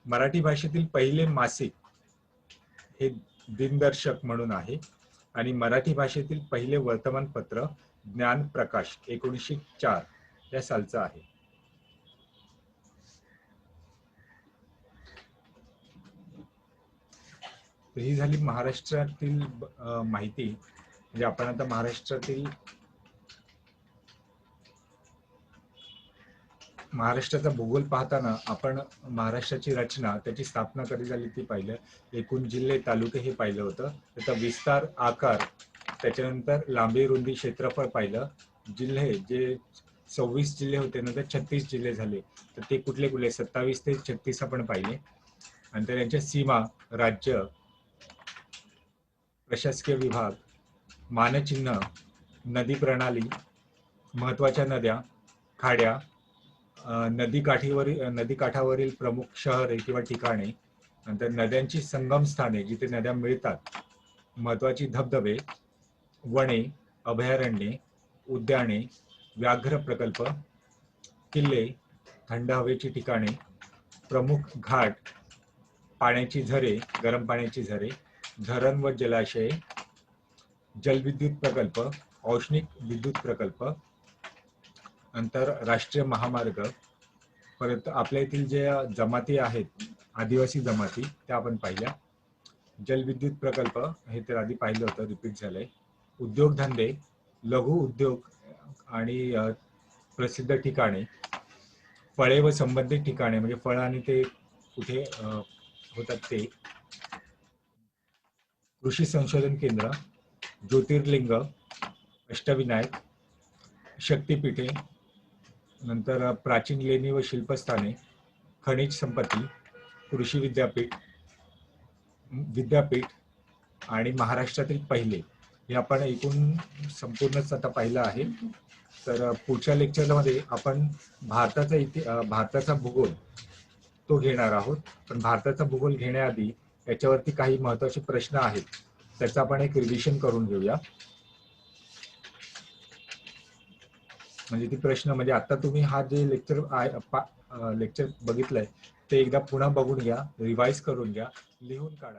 मराठी भाषेतील पहिले मासिक हे दिनदर्शक म्हणून आहे आणि मराठी भाषेतील पहिले वर्तमानपत्र ज्ञान प्रकाश 1904 या सालचं आहे. ही झाली महाराष्ट्रातील माहिती. म्हणजे आपण आता महाराष्ट्राचा भूगोल पाहताना आपण महाराष्ट्राची रचना त्याची स्थापना कधी झाली ती पाहिलं, एकूण जिल्हे तालुके हे पाहिलं होतं, त्याचा विस्तार आकार, त्याच्यानंतर लांबी रुंदी क्षेत्रफळ पाहिलं, जिल्हे जे 26 जिल्हे होते नंतर 36 जिल्हे झाले तर ते कुठले कुठले 27 ते 36 आपण पाहिले. नंतर यांच्या सीमा, राज्य, प्रशासकीय विभाग, मानचिन्ह, नदी प्रणाली, महत्वाच्या नद्या, खाड्या, नदीकाठावरील प्रमुख शहरे किंवा ठिकाणे, नंतर नद्यांची संगम स्थाने जिथे नद्या मिळतात, महत्वाची धबधबे, वने, अभयारण्ये, उद्याने, व्याघ्र प्रकल्प, किल्ले, थंड हवेची ठिकाणे, प्रमुख घाट, पाण्याची झरे, गरम पाण्याची झरे, धरण व जलाशये, जलविद्युत प्रकल्प, औष्णिक विद्युत प्रकल्प, नंतर राष्ट्रीय महामार्ग, परत आपल्या येथील जे जमाती आहेत आदिवासी जमाती त्या आपण पाहिल्या. जलविद्युत प्रकल्प हे तर आधी पाहिलं होतं, रिपीट झालंय. उद्योगधंदे, लघु उद्योग आणि प्रसिद्ध ठिकाणे, फळे व संबंधित ठिकाणे म्हणजे फळ आणि ते कुठे होतात ते, कृषी संशोधन केंद्र, ज्योतिर्लिंग, अष्टविनायक, शक्तिपीठे, नंतर प्राचीन लेणी व शिल्पस्थाने, खनिज संपत्ती, कृषी विद्यापीठ आणि महाराष्ट्रातील पहिले हे आपण एकूण संपूर्णच आता पाहिलं आहे. तर पुढच्या लेक्चरमध्ये आपण भारताचा भूगोल तो घेणार आहोत. पण भारताचा भूगोल घेण्याआधी याच्यावरती काही महत्त्वाचे प्रश्न आहेत त्याचा आपण एक रिव्हिजन करून घेऊया. म्हणजे ती प्रश्न म्हणजे आता तुम्ही हा जे लेक्चर बघितलंय ते एकदा पुन्हा बघून घ्या, रिवाइज करून घ्या, लिहून काढा.